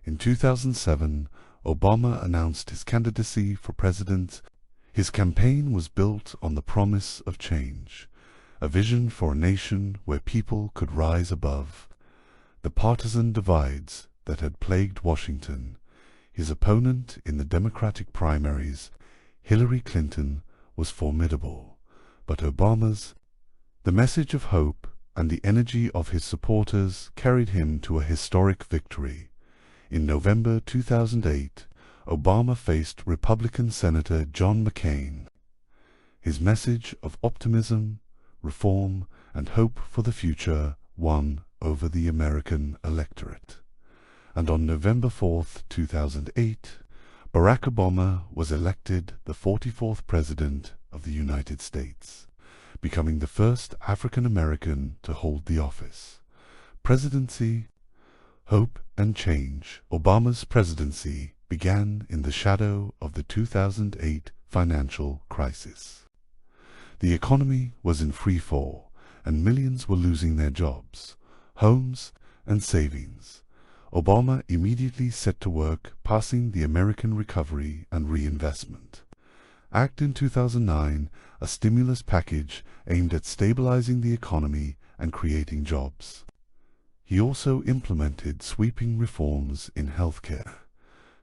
In 2007, Obama announced his candidacy for president. His campaign was built on the promise of change, a vision for a nation where people could rise above the partisan divides that had plagued Washington. His opponent in the Democratic primaries, Hillary Clinton, was formidable, but the message of hope and the energy of his supporters carried him to a historic victory. In November 2008, Obama faced Republican Senator John McCain. His message of optimism, reform, and hope for the future won over the American electorate. And on November 4, 2008, Barack Obama was elected the 44th President of the United States, becoming the first African American to hold the office. Presidency, hope, and change. Obama's presidency began in the shadow of the 2008 financial crisis. The economy was in free fall, and millions were losing their jobs, homes, and savings. Obama immediately set to work passing the American Recovery and Reinvestment Act in 2009, a stimulus package aimed at stabilizing the economy and creating jobs. He also implemented sweeping reforms in healthcare,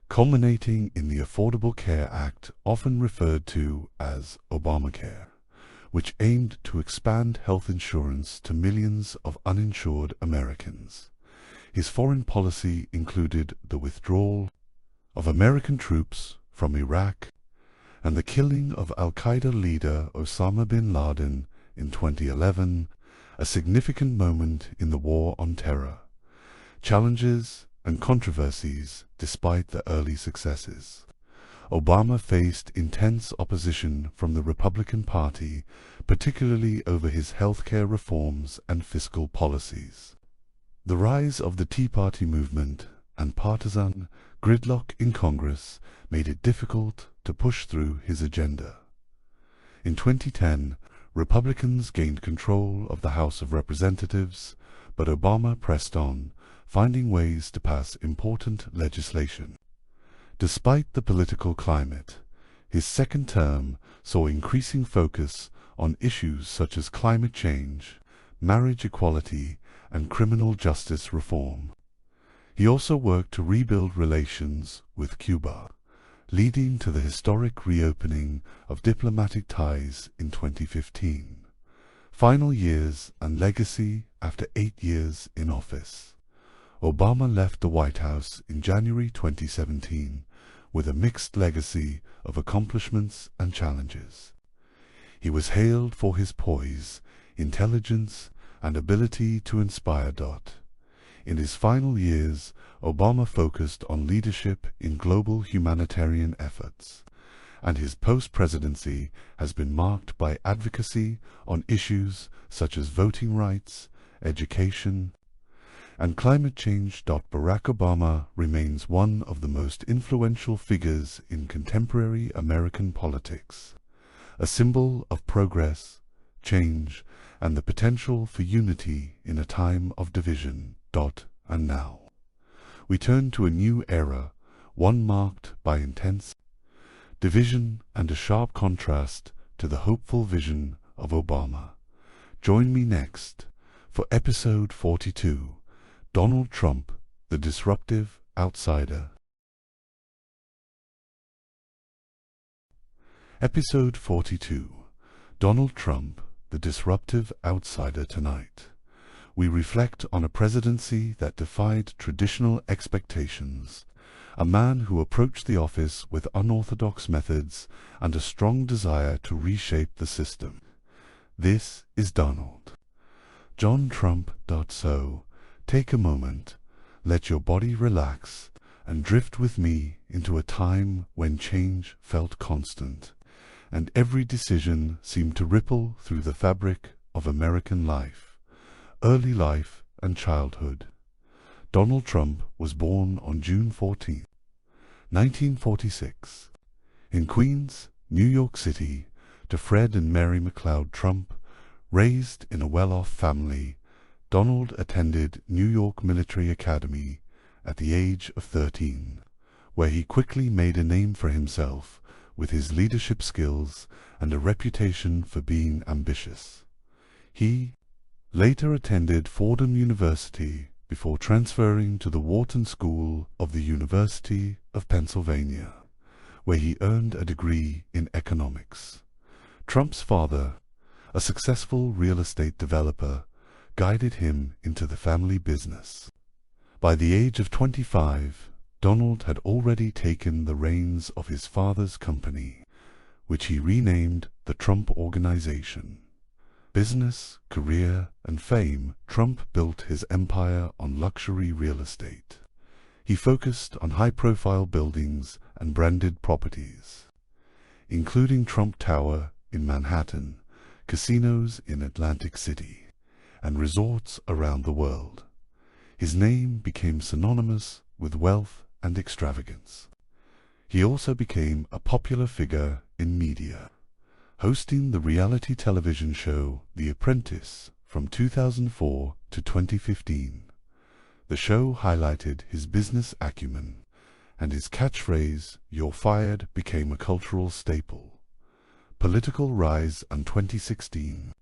culminating in the Affordable Care Act, often referred to as Obamacare, which aimed to expand health insurance to millions of uninsured Americans. His foreign policy included the withdrawal of American troops from Iraq and the killing of al-Qaeda leader Osama bin Laden in 2011, a significant moment in the war on terror. Challenges and controversies despite the early successes. Obama faced intense opposition from the Republican Party, particularly over his healthcare reforms and fiscal policies. The rise of the Tea Party movement and partisan gridlock in Congress made it difficult to push through his agenda. In 2010, Republicans gained control of the House of Representatives, but Obama pressed on, finding ways to pass important legislation. Despite the political climate, his second term saw increasing focus on issues such as climate change, marriage equality, and criminal justice reform. He also worked to rebuild relations with Cuba, leading to the historic reopening of diplomatic ties in 2015. Final years and legacy after 8 years in office. Obama left the White House in January 2017 with a mixed legacy of accomplishments and challenges. He was hailed for his poise, intelligence, and ability to inspire. In his final years, Obama focused on leadership in global humanitarian efforts, and his post-presidency has been marked by advocacy on issues such as voting rights, education, and climate change. Barack Obama remains one of the most influential figures in contemporary American politics, a symbol of progress, change, and the potential for unity in a time of division. And now, we turn to a new era, one marked by intense division and a sharp contrast to the hopeful vision of Obama. Join me next for episode 42, Donald Trump, the Disruptive Outsider. Episode 42, Donald Trump, the Disruptive Outsider. Tonight, we reflect on a presidency that defied traditional expectations, a man who approached the office with unorthodox methods and a strong desire to reshape the system. This is Donald. JohnTrump.so. Take a moment, let your body relax, and drift with me into a time when change felt constant, and every decision seemed to ripple through the fabric of American life, early life and childhood. Donald Trump was born on June 14, 1946, in Queens, New York City, to Fred and Mary McLeod Trump. Raised in a well-off family, Donald attended New York Military Academy at the age of 13, where he quickly made a name for himself with his leadership skills and a reputation for being ambitious. He later attended Fordham University before transferring to the Wharton School of the University of Pennsylvania, where he earned a degree in economics. Trump's father, a successful real estate developer, guided him into the family business. By the age of 25, Donald had already taken the reins of his father's company, which he renamed the Trump Organization. Business, career, and fame, Trump built his empire on luxury real estate. He focused on high-profile buildings and branded properties, including Trump Tower in Manhattan, casinos in Atlantic City, and resorts around the world. His name became synonymous with wealth and extravagance. He also became a popular figure in media, hosting the reality television show The Apprentice from 2004 to 2015. The show highlighted his business acumen, and his catchphrase, "You're fired," became a cultural staple. Political rise in 2016.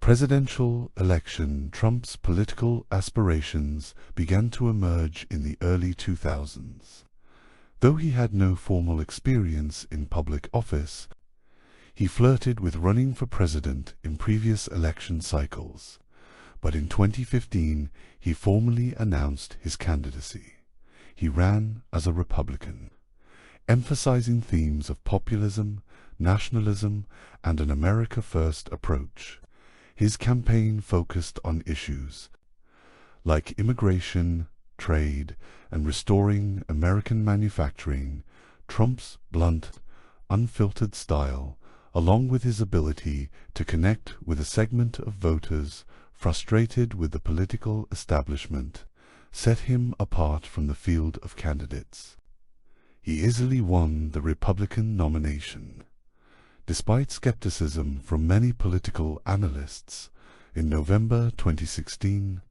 Presidential election. Trump's political aspirations began to emerge in the early 2000s. Though he had no formal experience in public office, he flirted with running for president in previous election cycles. But in 2015, he formally announced his candidacy. He ran as a Republican, emphasizing themes of populism, nationalism, and an America First approach. His campaign focused on issues like immigration, trade, and restoring American manufacturing. Trump's blunt, unfiltered style, along with his ability to connect with a segment of voters frustrated with the political establishment, set him apart from the field of candidates. He easily won the Republican nomination. Despite skepticism from many political analysts, in November 2016,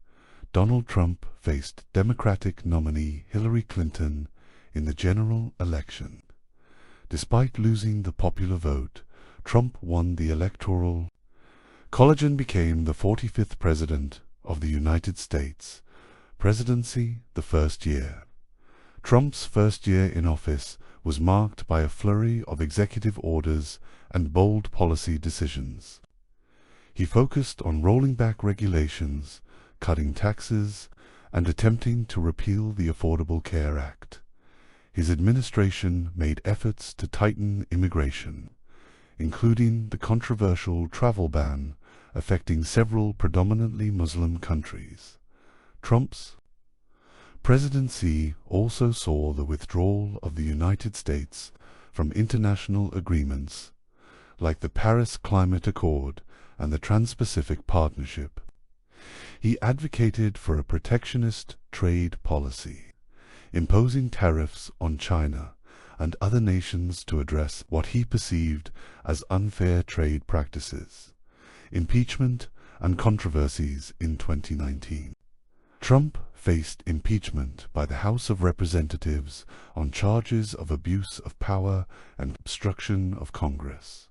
Donald Trump faced Democratic nominee Hillary Clinton in the general election. Despite losing the popular vote, Trump won the Electoral College and became the 45th President of the United States. Presidency the first year. Trump's first year in office was marked by a flurry of executive orders and bold policy decisions. He focused on rolling back regulations, cutting taxes, and attempting to repeal the Affordable Care Act. His administration made efforts to tighten immigration, including the controversial travel ban affecting several predominantly Muslim countries. Trump's presidency also saw the withdrawal of the United States from international agreements like the Paris Climate Accord and the Trans-Pacific Partnership. He advocated for a protectionist trade policy, imposing tariffs on China and other nations to address what he perceived as unfair trade practices. Impeachment and controversies in 2019. Trump faced impeachment by the House of Representatives on charges of abuse of power and obstruction of Congress.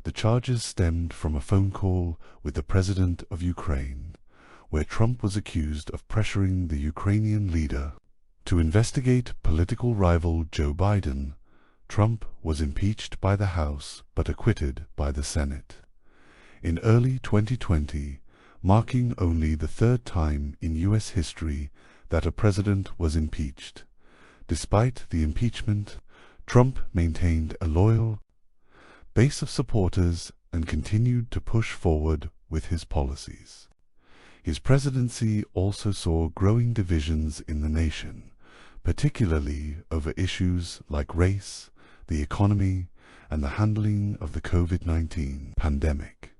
The charges stemmed from a phone call with the President of Ukraine, where Trump was accused of pressuring the Ukrainian leader to investigate political rival Joe Biden. Trump was impeached by the House but acquitted by the Senate. In early 2020, marking only the third time in U.S. history that a president was impeached. Despite the impeachment, Trump maintained a loyal base of supporters and continued to push forward with his policies. His presidency also saw growing divisions in the nation, particularly over issues like race, the economy, and the handling of the COVID-19 pandemic.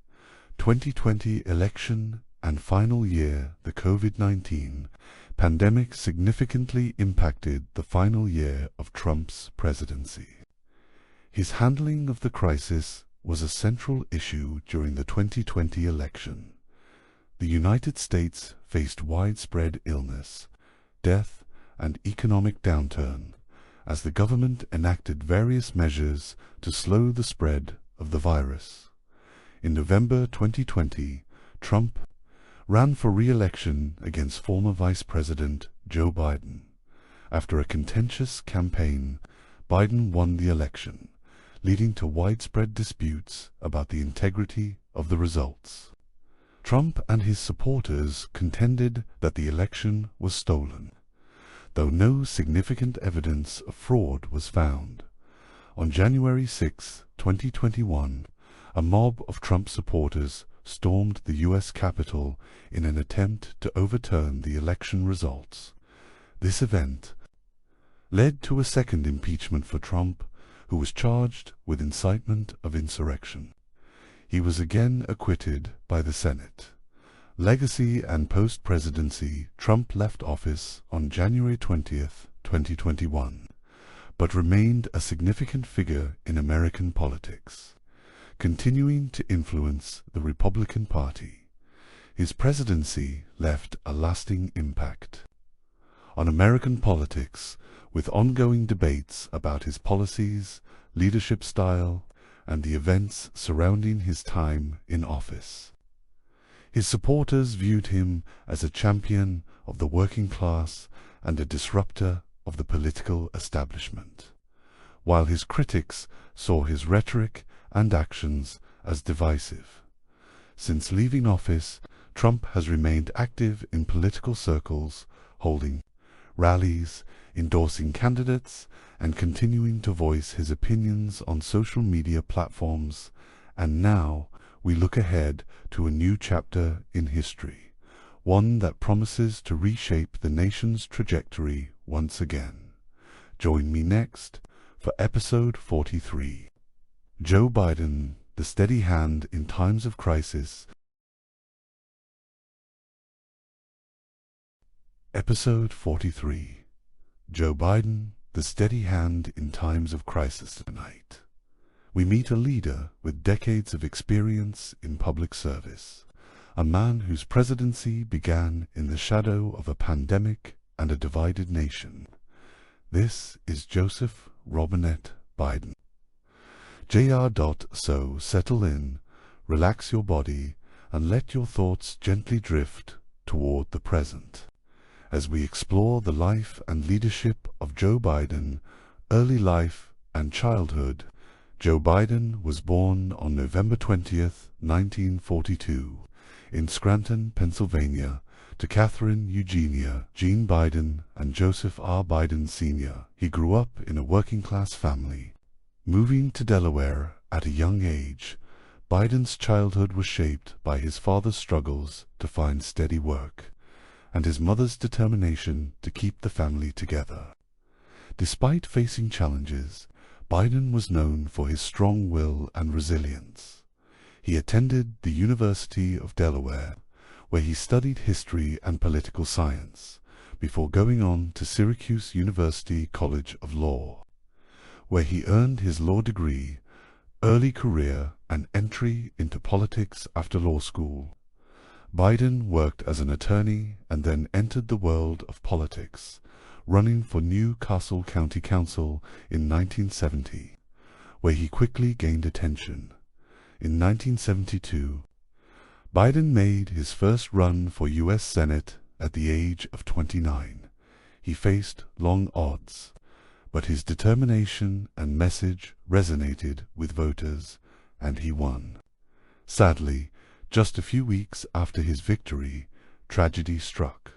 2020 election and final year, the COVID-19 pandemic significantly impacted the final year of Trump's presidency. His handling of the crisis was a central issue during the 2020 election. The United States faced widespread illness, death, and economic downturn as the government enacted various measures to slow the spread of the virus. In November 2020, Trump ran for re-election against former Vice President Joe Biden. After a contentious campaign, Biden won the election, leading to widespread disputes about the integrity of the results. Trump and his supporters contended that the election was stolen, though no significant evidence of fraud was found. On January 6, 2021, a mob of Trump supporters stormed the U.S. Capitol in an attempt to overturn the election results. This event led to a second impeachment for Trump, who was charged with incitement of insurrection. He was again acquitted by the Senate. Legacy and post-presidency, Trump left office on January 20, 2021, but remained a significant figure in American politics, continuing to influence the Republican Party. His presidency left a lasting impact on American politics, with ongoing debates about his policies, leadership style, and the events surrounding his time in office. His supporters viewed him as a champion of the working class and a disruptor of the political establishment, while his critics saw his rhetoric and actions as divisive. Since leaving office, Trump has remained active in political circles, holding rallies, endorsing candidates, and continuing to voice his opinions on social media platforms. And now we look ahead to a new chapter in history, one that promises to reshape the nation's trajectory once again. Join me next for episode 43. Joe Biden, the steady hand in times of crisis. Episode 43. Joe Biden, the steady hand in times of crisis. Tonight, we meet a leader with decades of experience in public service, a man whose presidency began in the shadow of a pandemic and a divided nation. This is Joseph Robinette Biden. Jr. So settle in, relax your body, and let your thoughts gently drift toward the present, as we explore the life and leadership of Joe Biden, early life and childhood. Joe Biden was born on November 20th, 1942, in Scranton, Pennsylvania, to Catherine Eugenia Jean Biden and Joseph R. Biden Sr. He grew up in a working-class family. Moving to Delaware at a young age, Biden's childhood was shaped by his father's struggles to find steady work and his mother's determination to keep the family together. Despite facing challenges, Biden was known for his strong will and resilience. He attended the University of Delaware, where he studied history and political science, before going on to Syracuse University College of Law, where he earned his law degree, early career, and entry into politics after law school. Biden worked as an attorney and then entered the world of politics, running for New Castle County Council in 1970, where he quickly gained attention. In 1972, Biden made his first run for U.S. Senate at the age of 29. He faced long odds, but his determination and message resonated with voters, and he won. Sadly, just a few weeks after his victory, tragedy struck.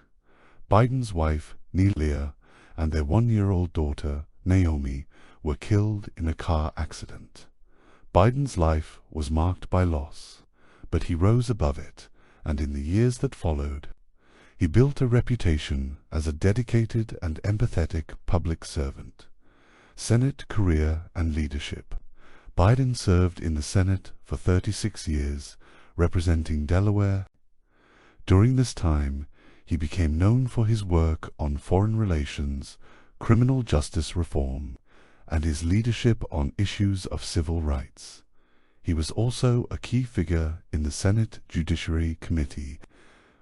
Biden's wife, Nelia, and their one-year-old daughter, Naomi, were killed in a car accident. Biden's life was marked by loss, but he rose above it and in the years that followed, he built a reputation as a dedicated and empathetic public servant. Senate career and leadership. Biden served in the Senate for 36 years, representing Delaware. During this time, he became known for his work on foreign relations, criminal justice reform, and his leadership on issues of civil rights. He was also a key figure in the Senate Judiciary Committee,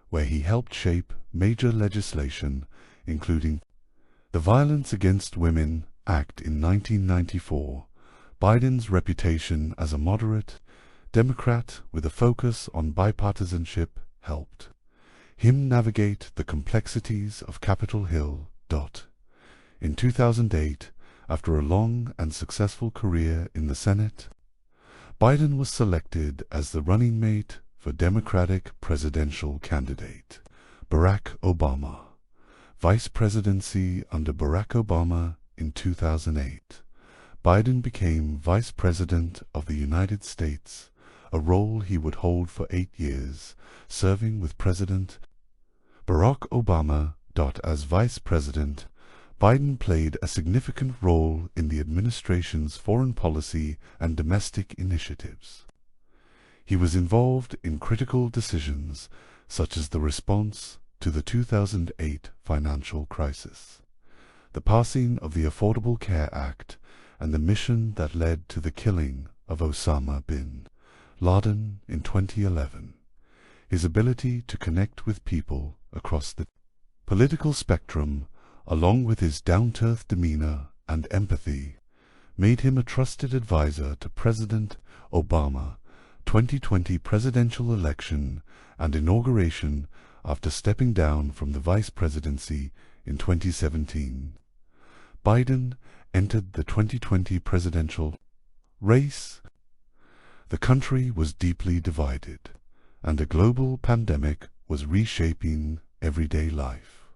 where he helped shape major legislation, including the Violence Against Women Act in 1994. Biden's reputation as a moderate Democrat with a focus on bipartisanship helped him navigate the complexities of Capitol Hill. In 2008, after a long and successful career in the Senate, Biden was selected as the running mate for Democratic presidential candidate Barack Obama. Vice presidency under Barack Obama in 2008. Biden became Vice President of the United States, a role he would hold for 8 years, serving with President Barack Obama. As Vice President, Biden played a significant role in the administration's foreign policy and domestic initiatives. He was involved in critical decisions such as the response to the 2008 financial crisis, the passing of the Affordable Care Act, and the mission that led to the killing of Osama bin Laden in 2011. His ability to connect with people across the political spectrum, along with his down-to-earth demeanor and empathy, made him a trusted advisor to President Obama. 2020 presidential election and inauguration after stepping down from the vice presidency in 2017. Biden entered the 2020 presidential race. The country was deeply divided, and a global pandemic was reshaping everyday life.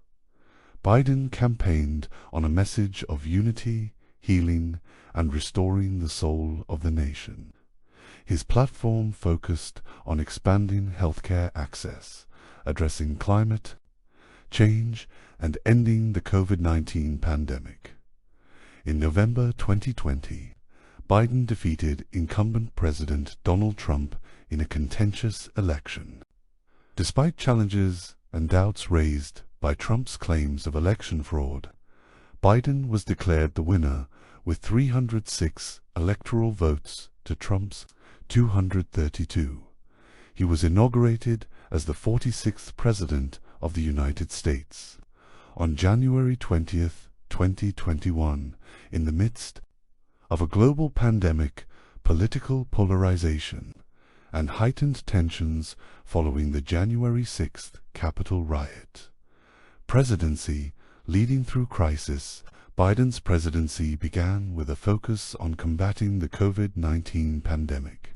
Biden campaigned on a message of unity, healing, and restoring the soul of the nation. His platform focused on expanding healthcare access, addressing climate change, and ending the COVID-19 pandemic. In November 2020, Biden defeated incumbent President Donald Trump in a contentious election. Despite challenges and doubts raised by Trump's claims of election fraud, Biden was declared the winner with 306 electoral votes to Trump's 232. He was inaugurated as the 46th President of the United States on January 20, 2021, in the midst of a global pandemic, political polarization, and heightened tensions following the January 6th Capitol riot. Presidency leading through crisis. Biden's presidency began with a focus on combating the COVID-19 pandemic.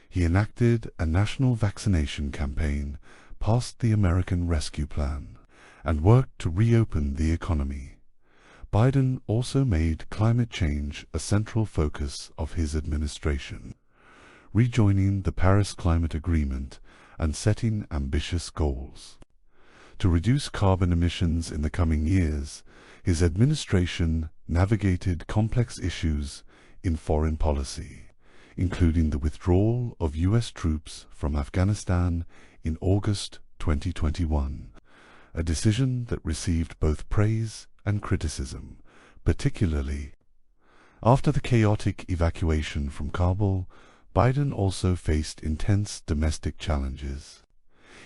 He enacted a national vaccination campaign, passed the American Rescue Plan, and worked to reopen the economy. Biden also made climate change a central focus of his administration, rejoining the Paris Climate Agreement and setting ambitious goals to reduce carbon emissions in the coming years. His administration navigated complex issues in foreign policy, including the withdrawal of U.S. troops from Afghanistan in August 2021, a decision that received both praise and criticism, particularly after the chaotic evacuation from Kabul. Biden also faced intense domestic challenges,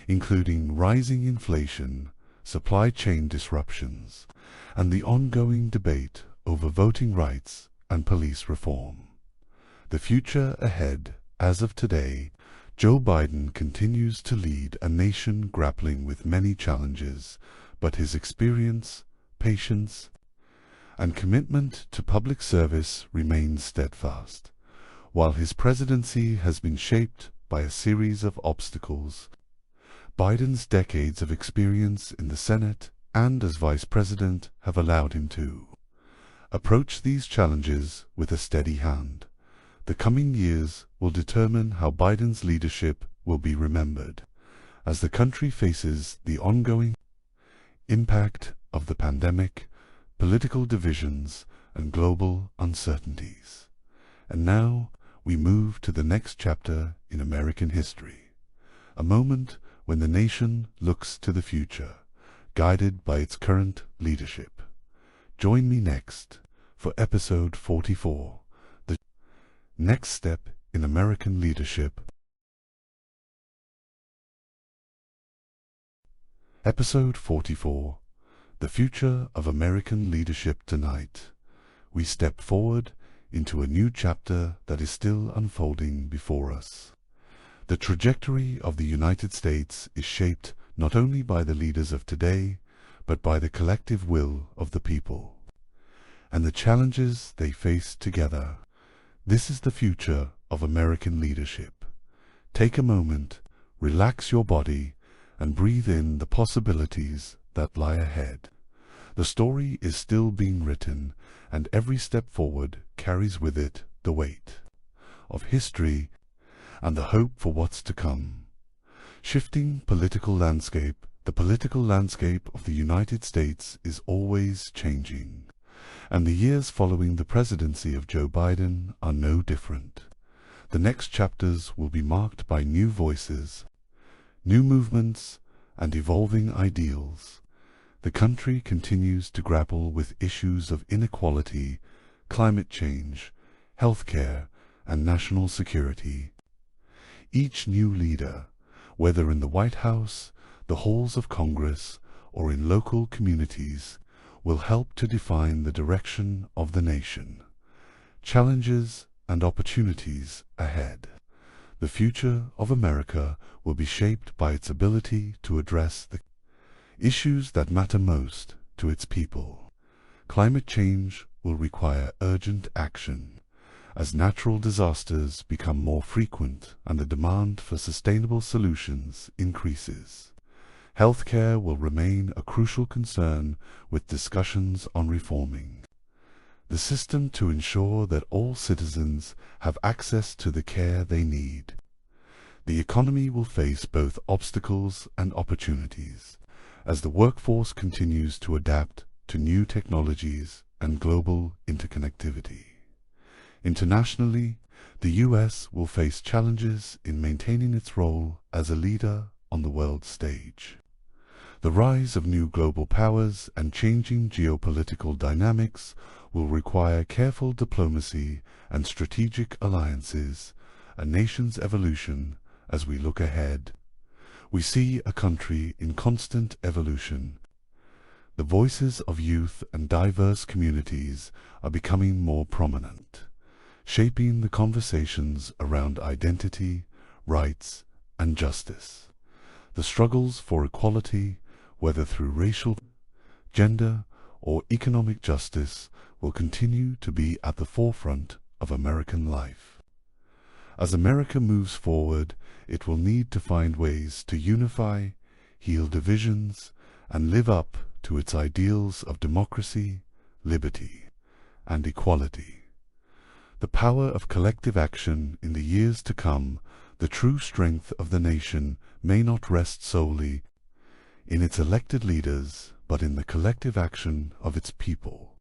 including rising inflation, supply chain disruptions, and the ongoing debate over voting rights and police reform. The future ahead. As of today, Joe Biden continues to lead a nation grappling with many challenges, but his experience, patience, and commitment to public service remains steadfast. While his presidency has been shaped by a series of obstacles, Biden's decades of experience in the Senate and as vice president have allowed him to approach these challenges with a steady hand. The coming years will determine how Biden's leadership will be remembered, as the country faces the ongoing impact of the pandemic, political divisions, and global uncertainties. And now we move to the next chapter in American history, a moment when the nation looks to the future, guided by its current leadership. Join me next for episode 44, the next step in American leadership. Episode 44, The Future of American Leadership. Tonight, we step forward into a new chapter that is still unfolding before us. The trajectory of the United States is shaped not only by the leaders of today, but by the collective will of the people, and the challenges they face together. This is the future of American leadership. Take a moment, relax your body, and breathe in the possibilities that lie ahead. The story is still being written, and every step forward carries with it the weight of history and the hope for what's to come. Shifting political landscape. The political landscape of the United States is always changing, and the years following the presidency of Joe Biden are no different. The next chapters will be marked by new voices, new movements, and evolving ideals. The country continues to grapple with issues of inequality, climate change, healthcare, and national security. Each new leader, whether in the White House, the halls of Congress, or in local communities, will help to define the direction of the nation, challenges and opportunities ahead. The future of America will be shaped by its ability to address the issues that matter most to its people. Climate change will require urgent action, as natural disasters become more frequent and the demand for sustainable solutions increases. Healthcare will remain a crucial concern, with discussions on reforming the system to ensure that all citizens have access to the care they need. The economy will face both obstacles and opportunities, as the workforce continues to adapt to new technologies and global interconnectivity. Internationally, the U.S. will face challenges in maintaining its role as a leader on the world stage. The rise of new global powers and changing geopolitical dynamics will require careful diplomacy and strategic alliances, a nation's evolution. As we look ahead, we see a country in constant evolution. The voices of youth and diverse communities are becoming more prominent, shaping the conversations around identity, rights, and justice. The struggles for equality, whether through racial, gender, or economic justice, will continue to be at the forefront of American life. As America moves forward, it will need to find ways to unify, heal divisions, and live up to its ideals of democracy, liberty, and equality. The power of collective action in the years to come. The true strength of the nation may not rest solely in its elected leaders, but in the collective action of its people.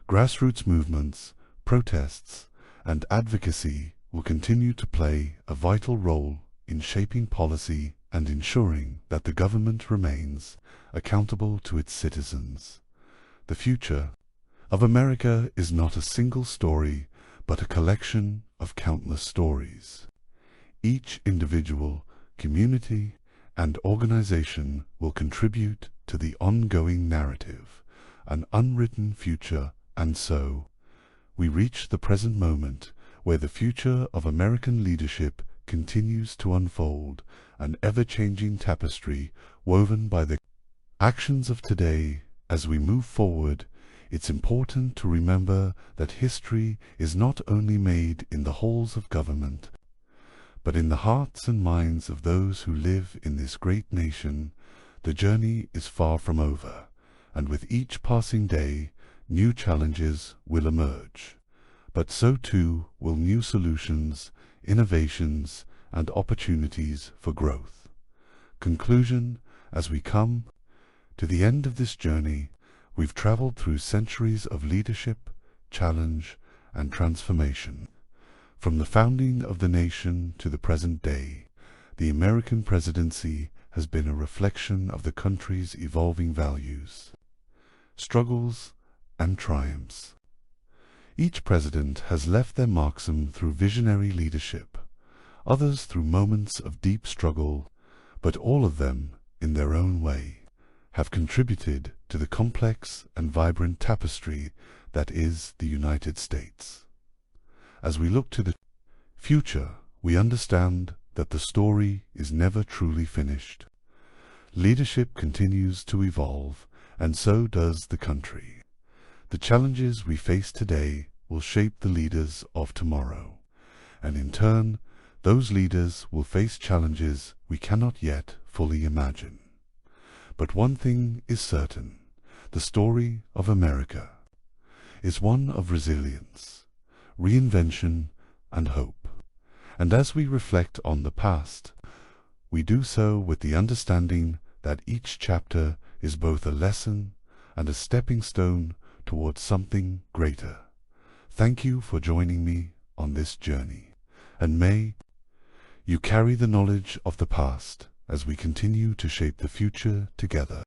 Grassroots movements, protests, and advocacy will continue to play a vital role in shaping policy and ensuring that the government remains accountable to its citizens. The future of America is not a single story, but a collection of countless stories. Each individual, community, and organization will contribute to the ongoing narrative, an unwritten future, and so we reach the present moment where the future of American leadership continues to unfold, an ever-changing tapestry woven by the actions of today. As we move forward, it's important to remember that history is not only made in the halls of government, but in the hearts and minds of those who live in this great nation. The journey is far from over, and with each passing day, new challenges will emerge. But so too will new solutions, innovations, and opportunities for growth. conclusion, as we come to the end of this journey, we've traveled through centuries of leadership, challenge, and transformation. From the founding of the nation to the present day, the American presidency has been a reflection of the country's evolving values, struggles, and triumphs. Each president has left their marks through visionary leadership, others through moments of deep struggle, but all of them, in their own way, have contributed to the complex and vibrant tapestry that is the United States. As we look to the future, we understand that the story is never truly finished. Leadership continues to evolve, and so does the country. The challenges we face today will shape the leaders of tomorrow, and in turn, those leaders will face challenges we cannot yet fully imagine. But one thing is certain: the story of America is one of resilience, reinvention, and hope. And as we reflect on the past, we do so with the understanding that each chapter is both a lesson and a stepping stone towards something greater. Thank you for joining me on this journey, and may you carry the knowledge of the past as we continue to shape the future together.